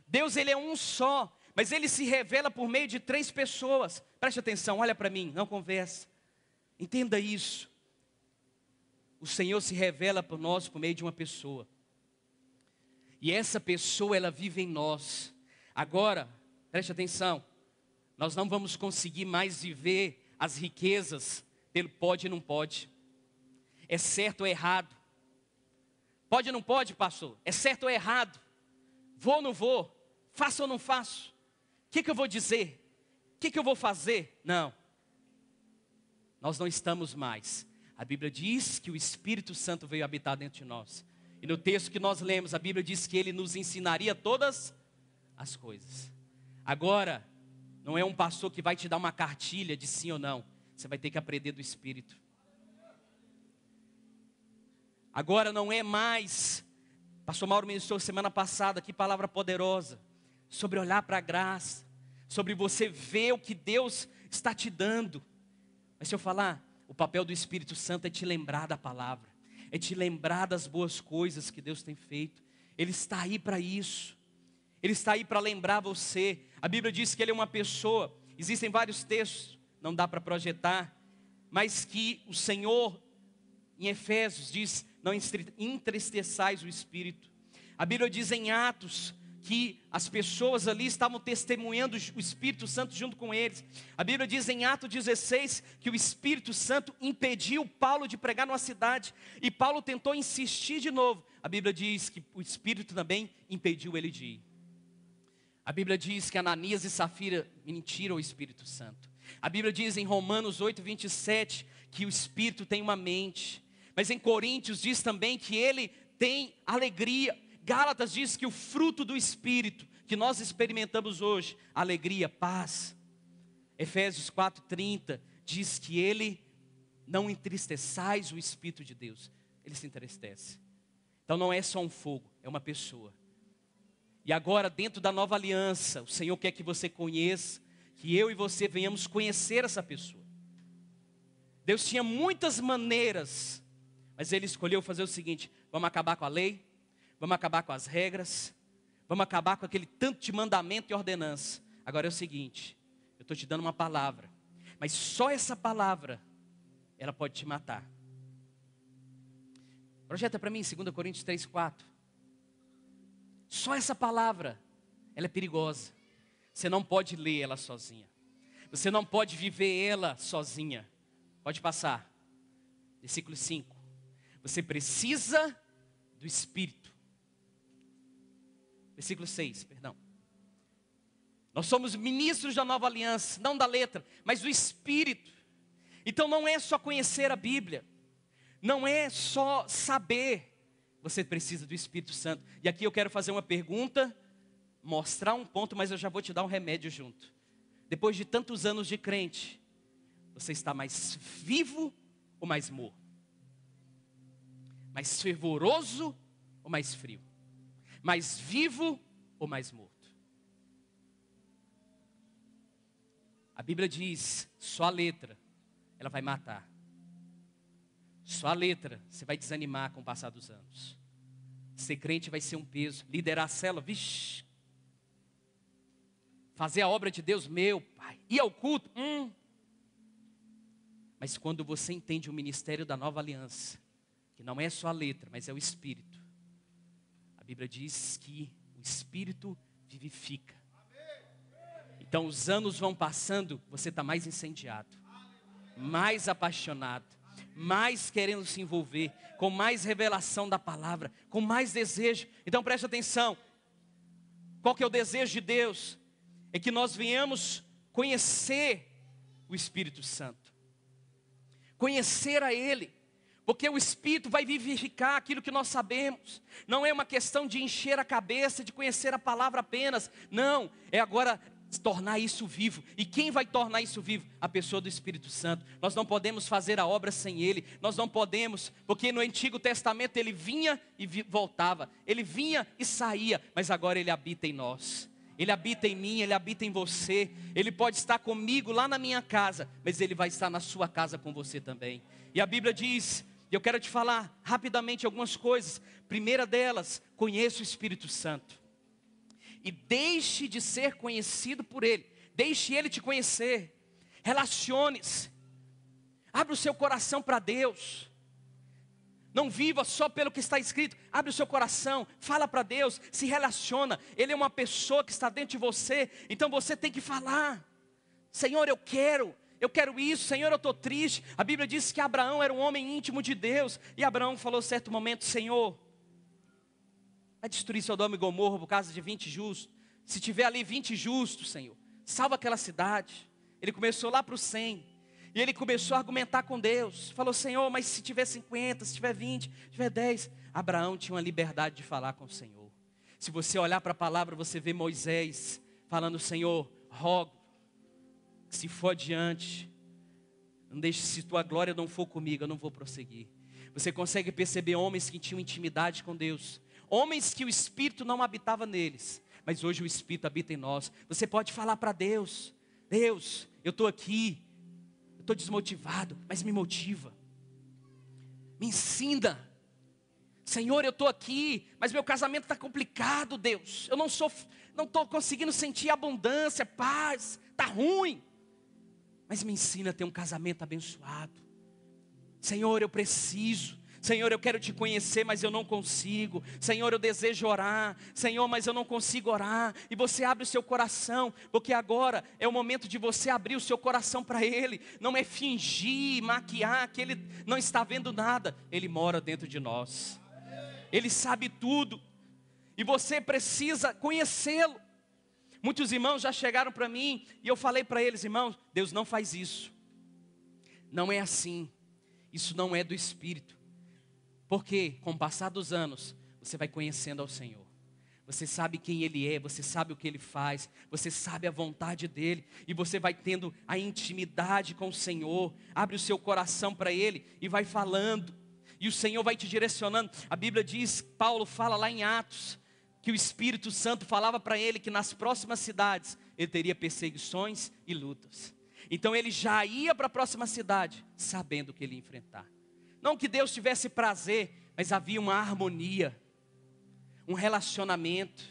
A: Deus, ele é um só, mas ele se revela por meio de 3 pessoas. Preste atenção, olha para mim, não conversa. Entenda isso. O Senhor se revela por nós por meio de uma pessoa. E essa pessoa, ela vive em nós. Agora, preste atenção. Nós não vamos conseguir mais viver as riquezas pelo pode e não pode. É certo ou errado. Pode ou não pode, pastor? É certo ou errado? Vou ou não vou? Faço ou não faço? O que eu vou dizer? O que eu vou fazer? Não. Nós não estamos mais. A Bíblia diz que o Espírito Santo veio habitar dentro de nós. E no texto que nós lemos, a Bíblia diz que Ele nos ensinaria todas as coisas. Agora, não é um pastor que vai te dar uma cartilha de sim ou não. Você vai ter que aprender do Espírito. Agora não é mais. Pastor Mauro ministrou semana passada, que palavra poderosa. Sobre olhar para a graça. Sobre você ver o que Deus está te dando. Mas se eu falar, o papel do Espírito Santo é te lembrar da palavra. É te lembrar das boas coisas que Deus tem feito. Ele está aí para isso. Ele está aí para lembrar você. A Bíblia diz que Ele é uma pessoa. Existem vários textos, não dá para projetar. Mas que o Senhor em Efésios diz, não entristeçais o Espírito. A Bíblia diz em Atos que as pessoas ali estavam testemunhando o Espírito Santo junto com eles. A Bíblia diz em Atos 16 que o Espírito Santo impediu Paulo de pregar numa cidade, e Paulo tentou insistir de novo. A Bíblia diz que o Espírito também impediu ele de ir. A Bíblia diz que Ananias e Safira mentiram ao Espírito Santo. A Bíblia diz em Romanos 8, 27 que o Espírito tem uma mente. Mas em Coríntios diz também que ele tem alegria. Gálatas diz que o fruto do Espírito que nós experimentamos hoje, alegria, paz. Efésios 4:30 diz que ele não entristeçais o Espírito de Deus. Ele se entristece. Então não é só um fogo, é uma pessoa. E agora dentro da nova aliança, o Senhor quer que você conheça, que eu e você venhamos conhecer essa pessoa. Deus tinha muitas maneiras, mas Ele escolheu fazer o seguinte: vamos acabar com a lei, vamos acabar com as regras, vamos acabar com aquele tanto de mandamento e ordenança. Agora é o seguinte, eu estou te dando uma palavra, mas só essa palavra, ela pode te matar. Projeta para mim 2 Coríntios 3:4. Só essa palavra, ela é perigosa. Você não pode ler ela sozinha. Você não pode viver ela sozinha. Pode passar. Versículo 5. Você precisa do Espírito. Versículo 6, perdão. Nós somos ministros da nova aliança, não da letra, mas do Espírito. Então não é só conhecer a Bíblia, não é só saber, você precisa do Espírito Santo. E aqui eu quero fazer uma pergunta, mostrar um ponto, mas eu já vou te dar um remédio junto. Depois de tantos anos de crente, você está mais vivo ou mais morto? Mais fervoroso ou mais frio? Mais vivo ou mais morto? A Bíblia diz, só a letra, ela vai matar. Só a letra, você vai desanimar com o passar dos anos. Ser crente vai ser um peso. Liderar a célula, vixi. Fazer a obra de Deus, meu pai. Ir ao culto, Mas quando você entende o ministério da nova aliança, que não é só a letra, mas é o Espírito. A Bíblia diz que o Espírito vivifica. Então os anos vão passando, você está mais incendiado, mais apaixonado, mais querendo se envolver, com mais revelação da palavra, com mais desejo. Então preste atenção, qual que é o desejo de Deus? É que nós venhamos conhecer o Espírito Santo, conhecer a Ele, porque o Espírito vai vivificar aquilo que nós sabemos. Não é uma questão de encher a cabeça, de conhecer a palavra apenas, não, é agora tornar isso vivo. E quem vai tornar isso vivo? A pessoa do Espírito Santo. Nós não podemos fazer a obra sem Ele. Nós não podemos, porque no Antigo Testamento Ele vinha e voltava, Ele vinha e saía, mas agora Ele habita em nós. Ele habita em mim, Ele habita em você. Ele pode estar comigo lá na minha casa, mas Ele vai estar na sua casa com você também. E a Bíblia diz, e eu quero te falar rapidamente algumas coisas. Primeira delas, conheça o Espírito Santo. E deixe de ser conhecido por Ele. Deixe Ele te conhecer. Relacione-se. Abra o seu coração para Deus. Não viva só pelo que está escrito. Abre o seu coração, fala para Deus, se relaciona. Ele é uma pessoa que está dentro de você. Então você tem que falar: Senhor, eu quero isso. Senhor, eu estou triste. A Bíblia diz que Abraão era um homem íntimo de Deus. E Abraão falou em certo momento: Senhor, vai destruir Sodoma e Gomorra por causa de 20 justos. Se tiver ali 20 justos, Senhor, salva aquela cidade. Ele começou lá para o 100. E ele começou a argumentar com Deus. Falou: Senhor, mas se tiver 50, se tiver 20, se tiver 10. Abraão tinha uma liberdade de falar com o Senhor. Se você olhar para a palavra, você vê Moisés falando: Senhor, rogo que se for adiante, não deixe, se tua glória não for comigo, eu não vou prosseguir. Você consegue perceber homens que tinham intimidade com Deus, homens que o Espírito não habitava neles, mas hoje o Espírito habita em nós. Você pode falar para Deus: Deus, eu estou aqui, eu estou desmotivado, mas me motiva, me ensina. Senhor, eu estou aqui, mas meu casamento está complicado, Deus. Eu não estou conseguindo sentir abundância, paz, está ruim. Mas me ensina a ter um casamento abençoado. Senhor, eu preciso. Senhor, eu quero te conhecer, mas eu não consigo. Senhor, eu desejo orar. Senhor, mas eu não consigo orar. E você abre o seu coração, porque agora é o momento de você abrir o seu coração para Ele. Não é fingir, maquiar, que Ele não está vendo nada. Ele mora dentro de nós. Ele sabe tudo. E você precisa conhecê-lo. Muitos irmãos já chegaram para mim e eu falei para eles: irmãos, Deus não faz isso. Não é assim. Isso não é do Espírito. Porque com o passar dos anos, você vai conhecendo ao Senhor. Você sabe quem Ele é, você sabe o que Ele faz, você sabe a vontade dEle. E você vai tendo a intimidade com o Senhor. Abre o seu coração para Ele e vai falando. E o Senhor vai te direcionando. A Bíblia diz, Paulo fala lá em Atos, que o Espírito Santo falava para ele que nas próximas cidades ele teria perseguições e lutas. Então ele já ia para a próxima cidade, sabendo o que ele ia enfrentar. Não que Deus tivesse prazer, mas havia uma harmonia, um relacionamento.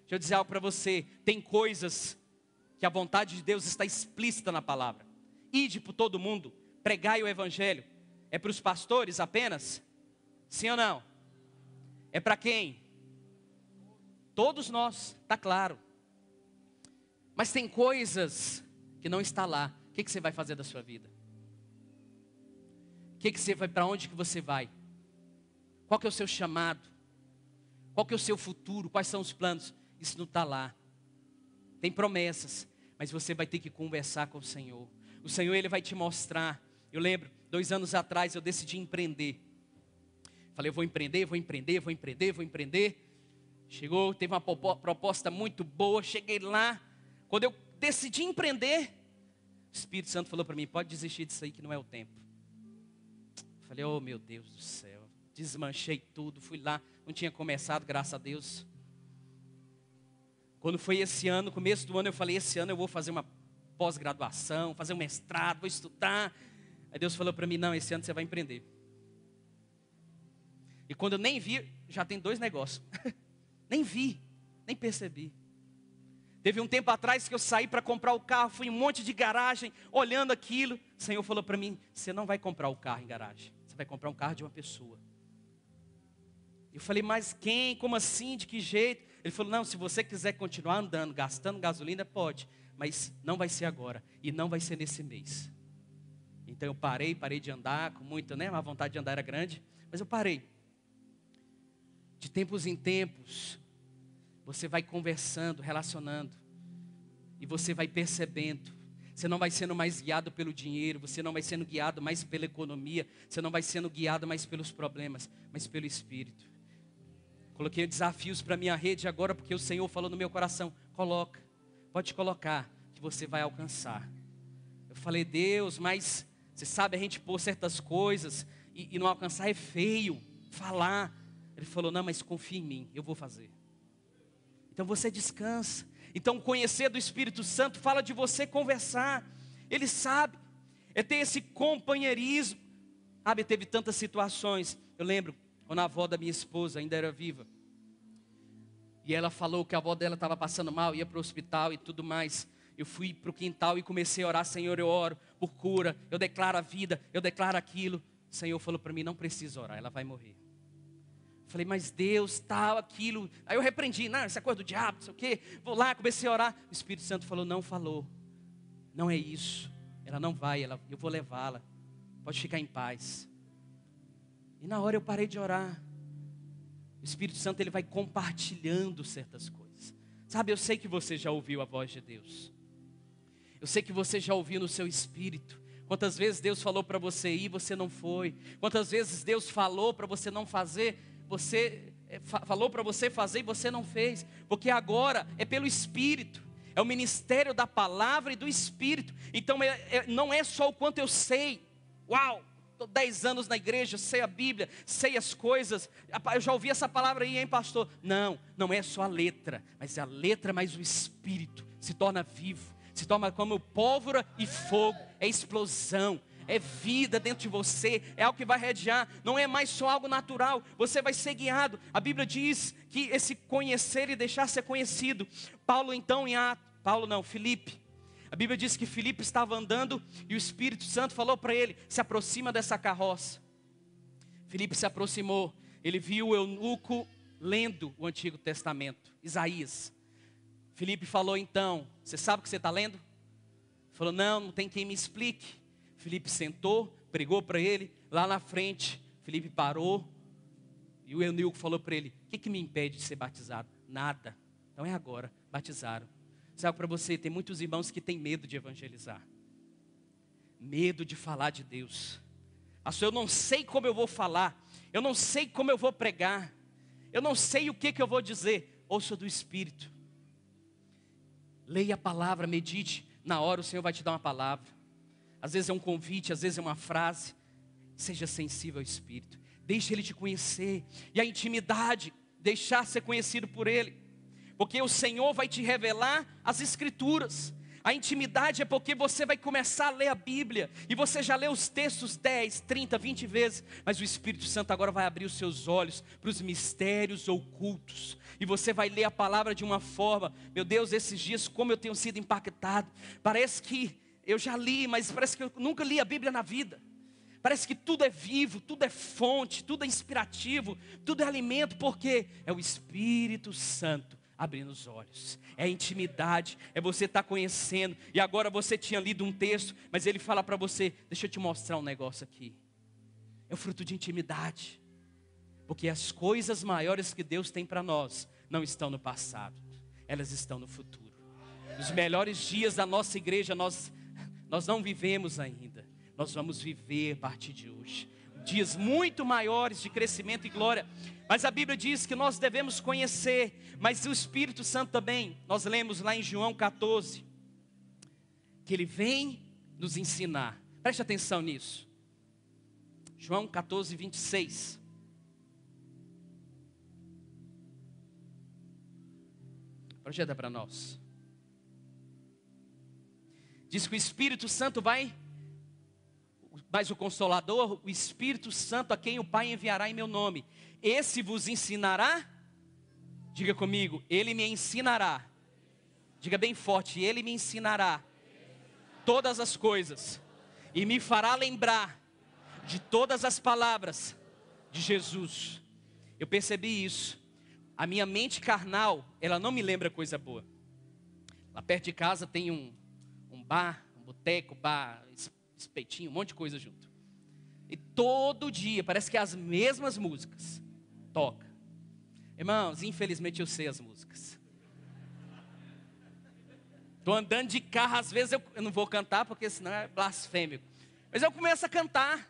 A: Deixa eu dizer algo para você, tem coisas que a vontade de Deus está explícita na palavra. Ide por todo mundo, pregai o Evangelho. É para os pastores apenas? Sim ou não? É para quem? Todos nós, está claro. Mas tem coisas que não está lá. O que você vai fazer da sua vida? O que você vai, para onde que você vai? Qual que é o seu chamado? Qual que é o seu futuro? Quais são os planos? Isso não está lá. Tem promessas, mas você vai ter que conversar com o Senhor. O Senhor, Ele vai te mostrar. Eu lembro, 2 anos atrás eu decidi empreender. Falei, eu vou empreender. Chegou, teve uma proposta muito boa, cheguei lá. Quando eu decidi empreender, o Espírito Santo falou para mim, pode desistir disso aí que não é o tempo. Falei, oh meu Deus do céu, desmanchei tudo, fui lá, não tinha começado, graças a Deus. Quando foi esse ano, começo do ano, eu falei, esse ano eu vou fazer uma pós-graduação, fazer um mestrado, vou estudar. Aí Deus falou para mim, não, esse ano você vai empreender. E quando eu nem vi, já tem 2 negócios. Nem vi, nem percebi. Teve um tempo atrás que eu saí para comprar o carro, fui em um monte de garagem, olhando aquilo. O Senhor falou para mim, você não vai comprar o carro em garagem, você vai comprar um carro de uma pessoa. Eu falei, mas quem? Como assim? De que jeito? Ele falou, não, se você quiser continuar andando, gastando gasolina, pode. Mas não vai ser agora, e não vai ser nesse mês. Então eu parei de andar, com muita, né? A vontade de andar era grande, mas eu parei. De tempos em tempos, você vai conversando, relacionando, e você vai percebendo. Você não vai sendo mais guiado pelo dinheiro, você não vai sendo guiado mais pela economia, você não vai sendo guiado mais pelos problemas, mas pelo Espírito. Coloquei desafios para a minha rede agora, porque o Senhor falou no meu coração, pode colocar, que você vai alcançar. Eu falei, Deus, mas você sabe a gente pôr certas coisas e não alcançar é feio, falar. Ele falou, não, mas confia em mim, eu vou fazer. Então você descansa. Então conhecer do Espírito Santo fala de você conversar. Ele sabe, é ter esse companheirismo. Sabe, teve tantas situações. Eu lembro, quando a avó da minha esposa ainda era viva. E ela falou que a avó dela estava passando mal, ia para o hospital e tudo mais. Eu fui para o quintal e comecei a orar, Senhor, eu oro por cura. Eu declaro a vida, eu declaro aquilo. O Senhor falou para mim, não precisa orar, ela vai morrer. Falei, mas Deus, tal, aquilo. Aí eu repreendi, não, isso é coisa do diabo, não sei o quê. Vou lá, comecei a orar. O Espírito Santo falou, não é isso. Ela não vai, eu vou levá-la. Pode ficar em paz. E na hora eu parei de orar. O Espírito Santo, ele vai compartilhando certas coisas. Sabe, eu sei que você já ouviu a voz de Deus. Eu sei que você já ouviu no seu espírito. Quantas vezes Deus falou para você ir, você não foi. Quantas vezes Deus falou para você não fazer, você falou para você fazer e você não fez. Porque agora é pelo Espírito. É o ministério da palavra e do Espírito. Então não é só o quanto eu sei. Uau, estou 10 anos na igreja, sei a Bíblia, sei as coisas. Eu já ouvi essa palavra aí, hein, pastor? Não é só a letra. Mas é a letra mais o Espírito. Se torna vivo. Se torna como pólvora e fogo. É explosão. É vida dentro de você, é algo que vai radiar, não é mais só algo natural, você vai ser guiado. A Bíblia diz que esse conhecer e deixar ser conhecido. Filipe, A Bíblia diz que Filipe estava andando e o Espírito Santo falou para ele: se aproxima dessa carroça. Filipe se aproximou, ele viu o eunuco lendo o Antigo Testamento, Isaías. Filipe falou: então, você sabe o que você está lendo? Falou: não tem quem me explique. Filipe sentou, pregou para ele, lá na frente, Filipe parou, e o eunuco falou para ele: o que me impede de ser batizado? Nada, então é agora, batizaram. Sabe, para você, tem muitos irmãos que têm medo de evangelizar, medo de falar de Deus. Pastor, eu não sei como eu vou falar, eu não sei como eu vou pregar, eu não sei o que eu vou dizer. Ouça do Espírito, leia a palavra, medite, na hora o Senhor vai te dar uma palavra. Às vezes é um convite, às vezes é uma frase. Seja sensível ao Espírito, deixe Ele te conhecer, e a intimidade, deixar ser conhecido por Ele, porque o Senhor vai te revelar as Escrituras. A intimidade é porque você vai começar a ler a Bíblia, e você já leu os textos 10, 30, 20 vezes, mas o Espírito Santo agora vai abrir os seus olhos para os mistérios ocultos, e você vai ler a palavra de uma forma, meu Deus, esses dias como eu tenho sido impactado, parece que eu já li, mas parece que eu nunca li a Bíblia na vida. Parece que tudo é vivo, tudo é fonte, tudo é inspirativo, tudo é alimento, porque é o Espírito Santo abrindo os olhos, é a intimidade, é você estar conhecendo. E agora você tinha lido um texto, mas ele fala para você: deixa eu te mostrar um negócio aqui. É o fruto de intimidade, porque as coisas maiores que Deus tem para nós não estão no passado, elas estão no futuro. Os melhores dias da nossa igreja nós não vivemos ainda, nós vamos viver a partir de hoje dias muito maiores de crescimento e glória. Mas a Bíblia diz que nós devemos conhecer, mas o Espírito Santo também, nós lemos lá em João 14, que Ele vem nos ensinar. Preste atenção nisso. João 14, 26. Projeta para nós. Diz que o Espírito Santo vai, mas o Consolador, o Espírito Santo, a quem o Pai enviará em meu nome, esse vos ensinará. Diga comigo: Ele me ensinará. Diga bem forte: Ele me ensinará todas as coisas e me fará lembrar de todas as palavras de Jesus. Eu percebi isso. A minha mente carnal, ela não me lembra coisa boa. Lá perto de casa tem um bar, um boteco, espetinho, um monte de coisa junto. E todo dia, parece que as mesmas músicas toca. Irmãos, infelizmente eu sei as músicas. Estou andando de carro, às vezes eu não vou cantar, porque senão é blasfêmico. Mas eu começo a cantar.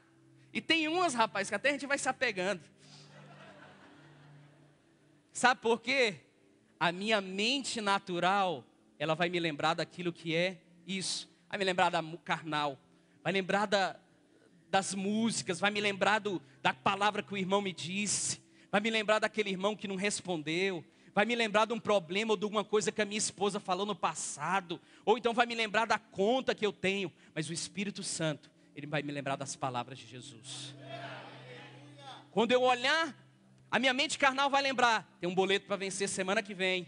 A: E tem umas, rapaz, que até a gente vai se apegando. Sabe por quê? A minha mente natural, ela vai me lembrar daquilo que é isso. Vai me lembrar da carnal. Vai lembrar das músicas, vai me lembrar da palavra que o irmão me disse, vai me lembrar daquele irmão que não respondeu, vai me lembrar de um problema ou de alguma coisa que a minha esposa falou no passado, ou então vai me lembrar da conta que eu tenho. Mas o Espírito Santo, Ele vai me lembrar das palavras de Jesus. Quando eu olhar, a minha mente carnal vai lembrar: tem um boleto para vencer semana que vem.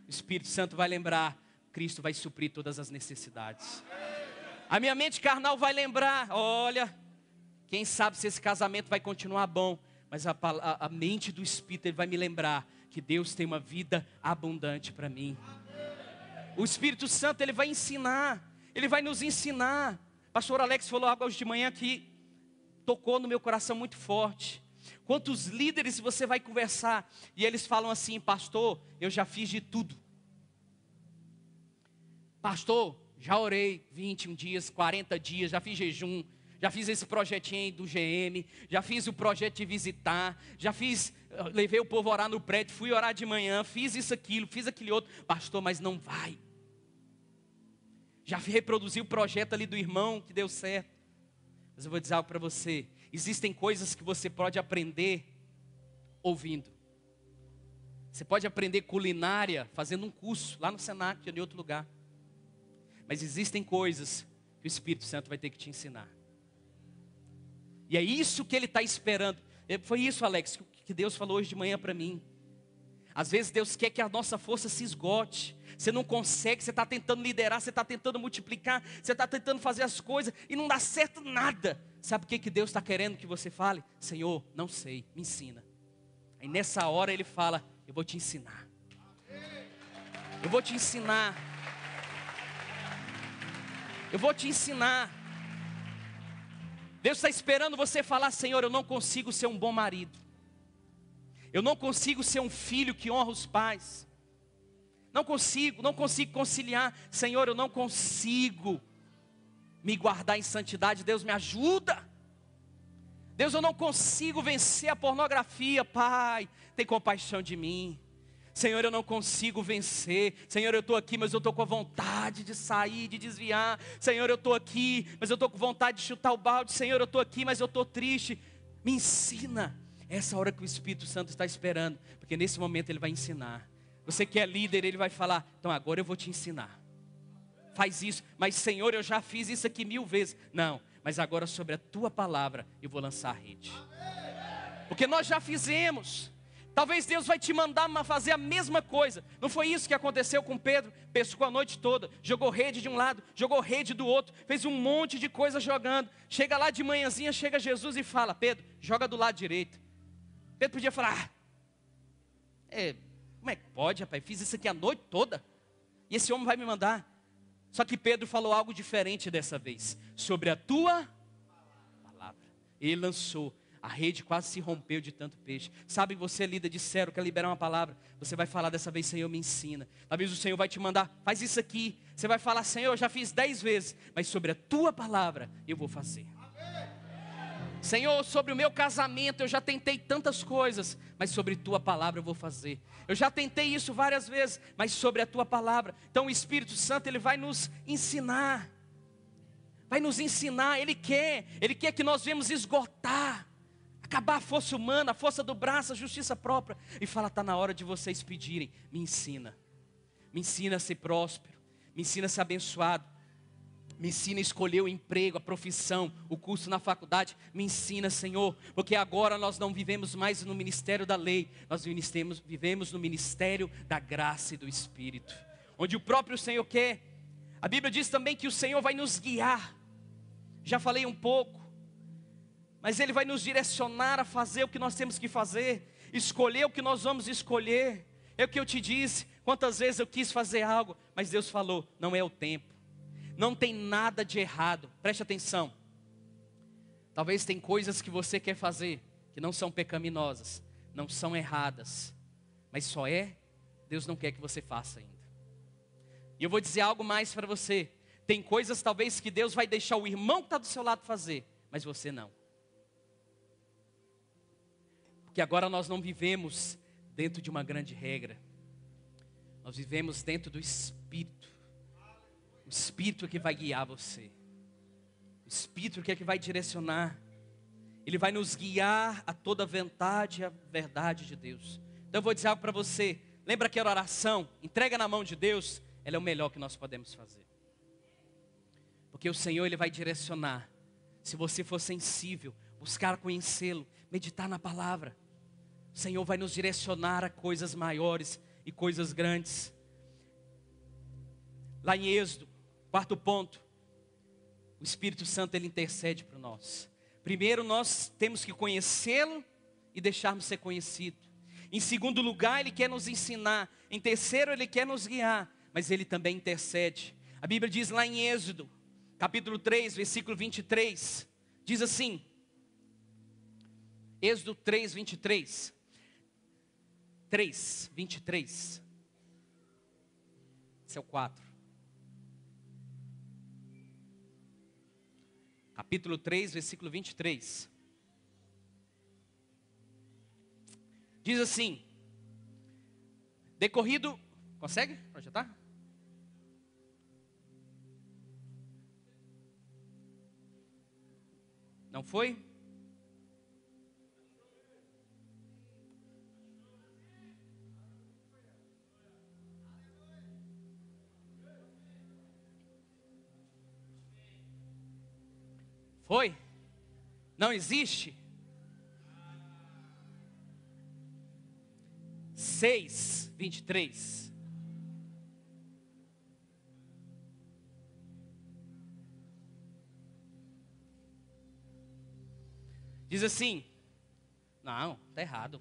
A: O Espírito Santo vai lembrar: Cristo vai suprir todas as necessidades. A minha mente carnal vai lembrar: olha, quem sabe se esse casamento vai continuar bom. Mas a mente do Espírito, ele vai me lembrar que Deus tem uma vida abundante para mim. O Espírito Santo, ele vai ensinar, ele vai nos ensinar. Pastor Alex falou algo hoje de manhã que tocou no meu coração muito forte. Quantos líderes você vai conversar e eles falam assim: pastor, eu já fiz de tudo. Pastor, já orei 21 dias, 40 dias, já fiz jejum, já fiz esse projetinho aí do GM, já fiz o projeto de visitar, levei o povo a orar no prédio, fui orar de manhã, fiz isso, aquilo, fiz aquele outro. Pastor, mas não vai. Já reproduzi o projeto ali do irmão que deu certo. Mas eu vou dizer algo para você: existem coisas que você pode aprender ouvindo. Você pode aprender culinária fazendo um curso lá no Senac ou em outro lugar. Mas existem coisas que o Espírito Santo vai ter que te ensinar. E é isso que Ele está esperando. Foi isso, Alex, que Deus falou hoje de manhã para mim. Às vezes Deus quer que a nossa força se esgote. Você não consegue, você está tentando liderar, você está tentando multiplicar, você está tentando fazer as coisas e não dá certo nada. Sabe o que Deus está querendo que você fale? Senhor, não sei, me ensina. Aí nessa hora Ele fala, eu vou te ensinar. Eu vou te ensinar. Eu vou te ensinar. Deus está esperando você falar, Senhor, eu não consigo ser um bom marido. Eu não consigo ser um filho que honra os pais. Não consigo conciliar. Senhor, eu não consigo me guardar em santidade. Deus, me ajuda. Deus, eu não consigo vencer a pornografia. Pai, tem compaixão de mim. Senhor, eu não consigo vencer. Senhor, eu estou aqui, mas eu estou com a vontade de sair, de desviar. Senhor, eu estou aqui, mas eu estou com vontade de chutar o balde. Senhor, eu estou aqui, mas eu estou triste. Me ensina. Essa hora que o Espírito Santo está esperando, porque nesse momento Ele vai ensinar. Você que é líder, Ele vai falar, então agora eu vou te ensinar. Faz isso, mas Senhor, eu já fiz isso aqui 1000 vezes. Não, mas agora sobre a Tua palavra eu vou lançar a rede. Porque nós já fizemos. Talvez Deus vai te mandar fazer a mesma coisa. Não foi isso que aconteceu com Pedro? Pescou a noite toda, jogou rede de um lado, jogou rede do outro, fez um monte de coisa jogando. Chega lá de manhãzinha, chega Jesus e fala, Pedro, joga do lado direito. Pedro podia falar, como é que pode, rapaz? Fiz isso aqui a noite toda. E esse homem vai me mandar. Só que Pedro falou algo diferente dessa vez. Sobre a tua palavra. Ele lançou. A rede quase se rompeu de tanto peixe. Sabe, você líder de cero, quer liberar uma palavra. Você vai falar dessa vez, Senhor, me ensina. Talvez o Senhor vai te mandar, faz isso aqui. Você vai falar, Senhor, eu já fiz 10 vezes. Mas sobre a tua palavra, eu vou fazer. Senhor, sobre o meu casamento eu já tentei tantas coisas, mas sobre tua palavra eu vou fazer. Eu já tentei isso várias vezes, mas sobre a tua palavra. Então o Espírito Santo, Ele vai nos ensinar. Vai nos ensinar, Ele quer que nós venhamos esgotar, acabar a força humana, a força do braço, a justiça própria. E fala, está na hora de vocês pedirem, me ensina a ser próspero, me ensina a ser abençoado. Me ensina a escolher o emprego, a profissão, o curso na faculdade. Me ensina, Senhor, porque agora nós não vivemos mais no ministério da lei. Nós vivemos no ministério da graça e do Espírito. Onde o próprio Senhor quer. A Bíblia diz também que o Senhor vai nos guiar. Já falei um pouco. Mas Ele vai nos direcionar a fazer o que nós temos que fazer. Escolher o que nós vamos escolher. É o que eu te disse. Quantas vezes eu quis fazer algo, mas Deus falou, não é o tempo. Não tem nada de errado, preste atenção. Talvez tem coisas que você quer fazer, que não são pecaminosas, não são erradas, mas Deus não quer que você faça ainda. E eu vou dizer algo mais para você. Tem coisas talvez que Deus vai deixar o irmão que está do seu lado fazer, mas você não. Porque agora nós não vivemos dentro de uma grande regra. Nós vivemos dentro do Espírito. O Espírito é que vai guiar você. O Espírito é que vai direcionar. Ele vai nos guiar a toda a vontade e a verdade de Deus. Então eu vou dizer algo para você. Lembra que a oração, entrega na mão de Deus, ela é o melhor que nós podemos fazer. Porque o Senhor, Ele vai direcionar. Se você for sensível, buscar conhecê-lo, meditar na palavra, o Senhor vai nos direcionar a coisas maiores e coisas grandes. Lá em Êxodo, 4º ponto, o Espírito Santo, Ele intercede por nós. Primeiro, nós temos que conhecê-lo e deixarmos ser conhecido. Em segundo lugar, Ele quer nos ensinar. Em terceiro, Ele quer nos guiar, mas Ele também intercede. A Bíblia diz lá em Êxodo, capítulo 3, versículo 23, diz assim, Êxodo 3, 23, 3, 23, esse é o 4. Capítulo 3, versículo 23. Diz assim, decorrido, consegue projetar? Não foi? Foi? Não existe? 6, 23. Diz assim, não, está errado.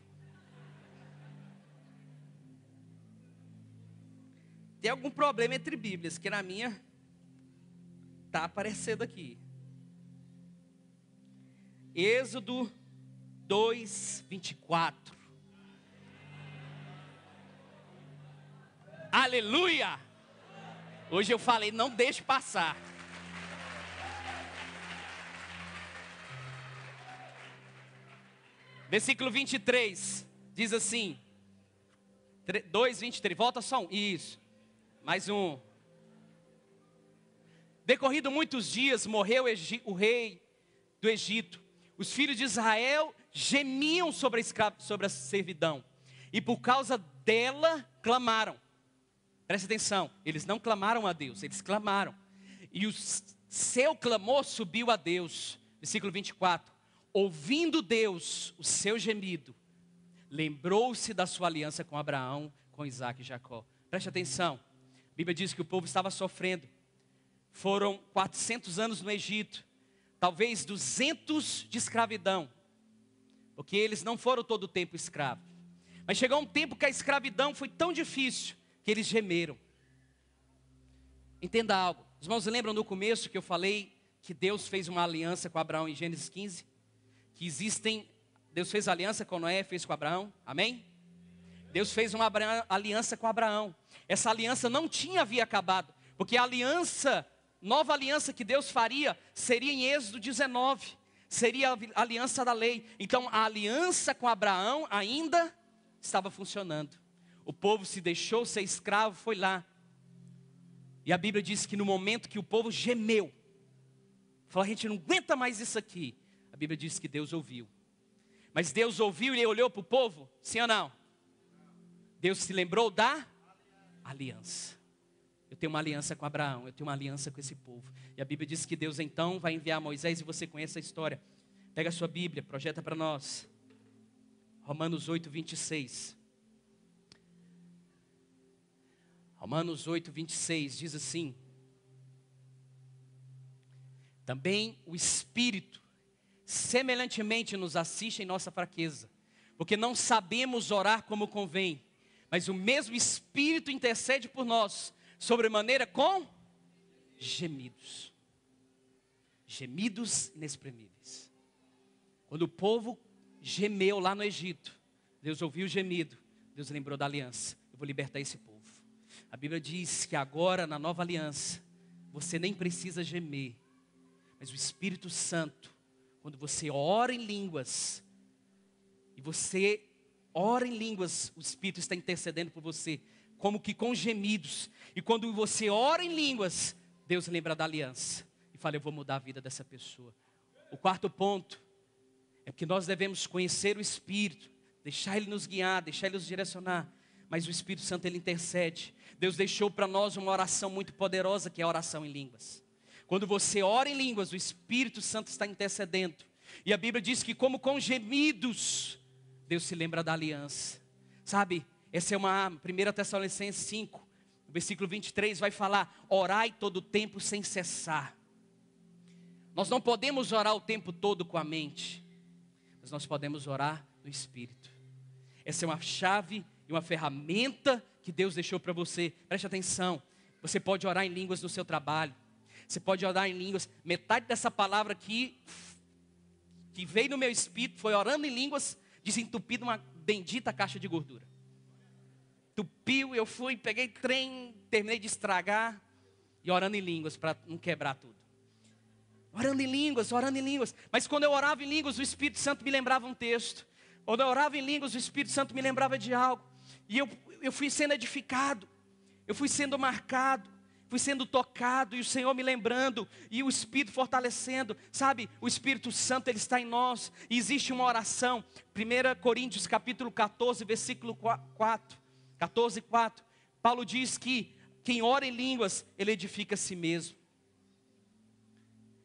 A: Tem algum problema entre Bíblias, que na minha está aparecendo aqui. Êxodo 2, 24. Aleluia! Hoje eu falei, não deixe passar. Versículo 23, diz assim, 2, 23, volta só um, isso, mais um. Decorrido muitos dias, morreu o rei do Egito. Os filhos de Israel gemiam sobre a servidão, e por causa dela clamaram. Presta atenção, eles não clamaram a Deus, eles clamaram. E o seu clamor subiu a Deus. Versículo 24. Ouvindo Deus o seu gemido, lembrou-se da sua aliança com Abraão, com Isaac e Jacó. Preste atenção, a Bíblia diz que o povo estava sofrendo. Foram 400 anos no Egito, talvez 200 de escravidão, porque eles não foram todo o tempo escravos. Mas chegou um tempo que a escravidão foi tão difícil, que eles gemeram. Entenda algo, os irmãos lembram no começo que eu falei que Deus fez uma aliança com Abraão em Gênesis 15? Que Deus fez aliança com Noé, fez com Abraão, amém? Deus fez uma aliança com Abraão. Essa aliança não havia acabado, porque a nova aliança que Deus faria, seria em Êxodo 19, seria a aliança da lei. Então a aliança com Abraão ainda estava funcionando. O povo se deixou ser escravo, foi lá. E a Bíblia diz que no momento que o povo gemeu, falou, a gente não aguenta mais isso aqui. A Bíblia diz que Deus ouviu. Mas Deus ouviu e ele olhou para o povo? Sim ou não? Deus se lembrou da aliança. Eu tenho uma aliança com Abraão, eu tenho uma aliança com esse povo. E a Bíblia diz que Deus então vai enviar Moisés, e você conhece a história. Pega a sua Bíblia, projeta para nós. Romanos 8, 26. Romanos 8, 26 diz assim: também o Espírito semelhantemente nos assiste em nossa fraqueza, porque não sabemos orar como convém, mas o mesmo Espírito intercede por nós, sobremaneira com gemidos inexprimíveis. Quando o povo gemeu lá no Egito, Deus ouviu o gemido, Deus lembrou da aliança. Eu vou libertar esse povo. A Bíblia diz que agora na nova aliança, você nem precisa gemer, mas o Espírito Santo, quando você ora em línguas, e você ora em línguas, o Espírito está intercedendo por você, como que com gemidos. E quando você ora em línguas, Deus lembra da aliança e fala, eu vou mudar a vida dessa pessoa. O quarto ponto é que nós devemos conhecer o Espírito, deixar Ele nos guiar, deixar Ele nos direcionar. Mas o Espírito Santo, Ele intercede. Deus deixou para nós uma oração muito poderosa, que é a oração em línguas. Quando você ora em línguas, o Espírito Santo está intercedendo. E a Bíblia diz que como com gemidos, Deus se lembra da aliança. Sabe, essa é uma 1 Tessalonicenses 5, o versículo 23 vai falar, orai todo o tempo sem cessar. Nós não podemos orar o tempo todo com a mente, mas nós podemos orar no Espírito. Essa é uma chave e uma ferramenta que Deus deixou para você. Preste atenção, você pode orar em línguas no seu trabalho. Você pode orar em línguas. Metade dessa palavra aqui, que veio no meu espírito, foi orando em línguas, desentupido uma bendita caixa de gordura. Tupiu, eu fui, peguei trem, terminei de estragar, e orando em línguas, para não quebrar tudo. Orando em línguas. Mas quando eu orava em línguas, o Espírito Santo me lembrava um texto. Quando eu orava em línguas, o Espírito Santo me lembrava de algo. E eu fui sendo edificado, eu fui sendo marcado, fui sendo tocado, e o Senhor me lembrando, e o Espírito fortalecendo. Sabe, o Espírito Santo, Ele está em nós. E existe uma oração, 1 Coríntios capítulo 14, versículo 4, 14, 4. Paulo diz que quem ora em línguas, ele edifica a si mesmo.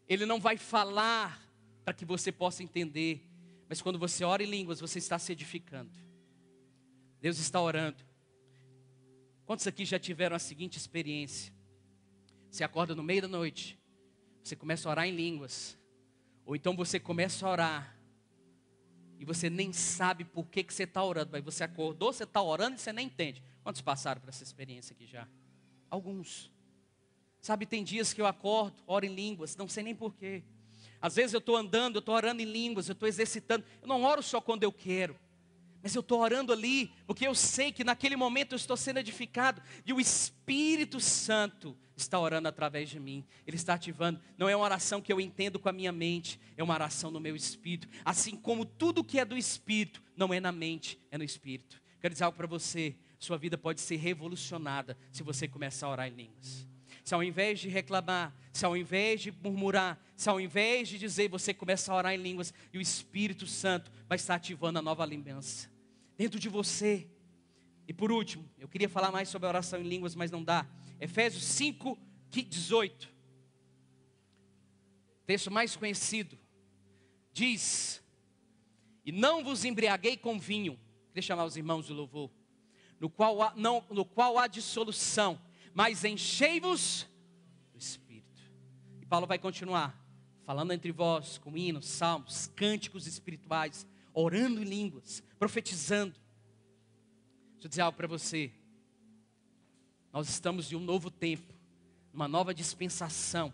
A: Ele não vai falar para que você possa entender, mas quando você ora em línguas, você está se edificando. Deus está orando. Quantos aqui já tiveram a seguinte experiência? Você acorda no meio da noite, você começa a orar em línguas, ou então você começa a orar, e você nem sabe por que você está orando, mas você acordou, você está orando e você nem entende. Quantos passaram por essa experiência aqui já? Alguns. Sabe, tem dias que eu acordo, oro em línguas, não sei nem por quê. Às vezes eu estou andando, eu estou orando em línguas, eu estou exercitando. Eu não oro só quando eu quero, mas eu estou orando ali, porque eu sei que naquele momento eu estou sendo edificado, e o Espírito Santo está orando através de mim. Ele está ativando. Não é uma oração que eu entendo com a minha mente, é uma oração no meu espírito. Assim como tudo que é do Espírito, não é na mente, é no Espírito. Quero dizer algo para você, sua vida pode ser revolucionada, se você começar a orar em línguas. Se ao invés de reclamar, se ao invés de murmurar, se ao invés de dizer, você começa a orar em línguas, e o Espírito Santo vai estar ativando a nova aliança dentro de você. E por último, eu queria falar mais sobre a oração em línguas, mas não dá. Efésios 5:18, texto mais conhecido, diz: e não vos embriaguei com vinho, queria chamar os irmãos do louvor, no qual há dissolução, mas enchei-vos do Espírito. E Paulo vai continuar falando entre vós com hinos, salmos, cânticos espirituais, orando em línguas, profetizando. Deixa eu dizer algo para você. Nós estamos em um novo tempo, uma nova dispensação,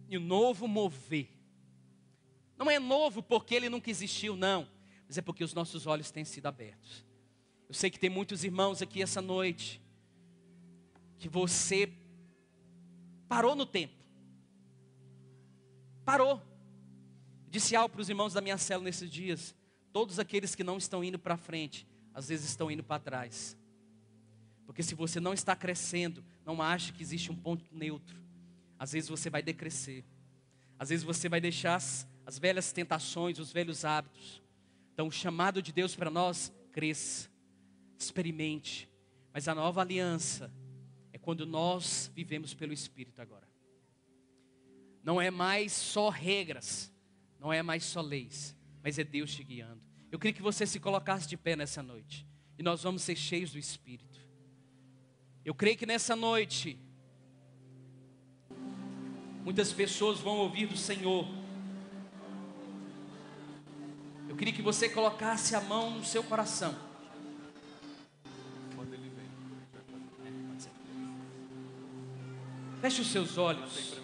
A: e um novo mover. Não é novo porque ele nunca existiu, não, mas é porque os nossos olhos têm sido abertos. Eu sei que tem muitos irmãos aqui essa noite, que você parou no tempo. Parou. Disse algo para os irmãos da minha célula nesses dias. Todos aqueles que não estão indo para frente, às vezes estão indo para trás. Porque se você não está crescendo, não ache que existe um ponto neutro. Às vezes você vai decrescer. Às vezes você vai deixar as velhas tentações, os velhos hábitos. Então o chamado de Deus para nós, cresça, experimente. Mas a nova aliança é quando nós vivemos pelo Espírito agora. Não é mais só regras, não é mais só leis, mas é Deus te guiando. Eu queria que você se colocasse de pé nessa noite, e nós vamos ser cheios do Espírito. Eu creio que nessa noite, muitas pessoas vão ouvir do Senhor. Eu queria que você colocasse a mão no seu coração. Feche os seus olhos.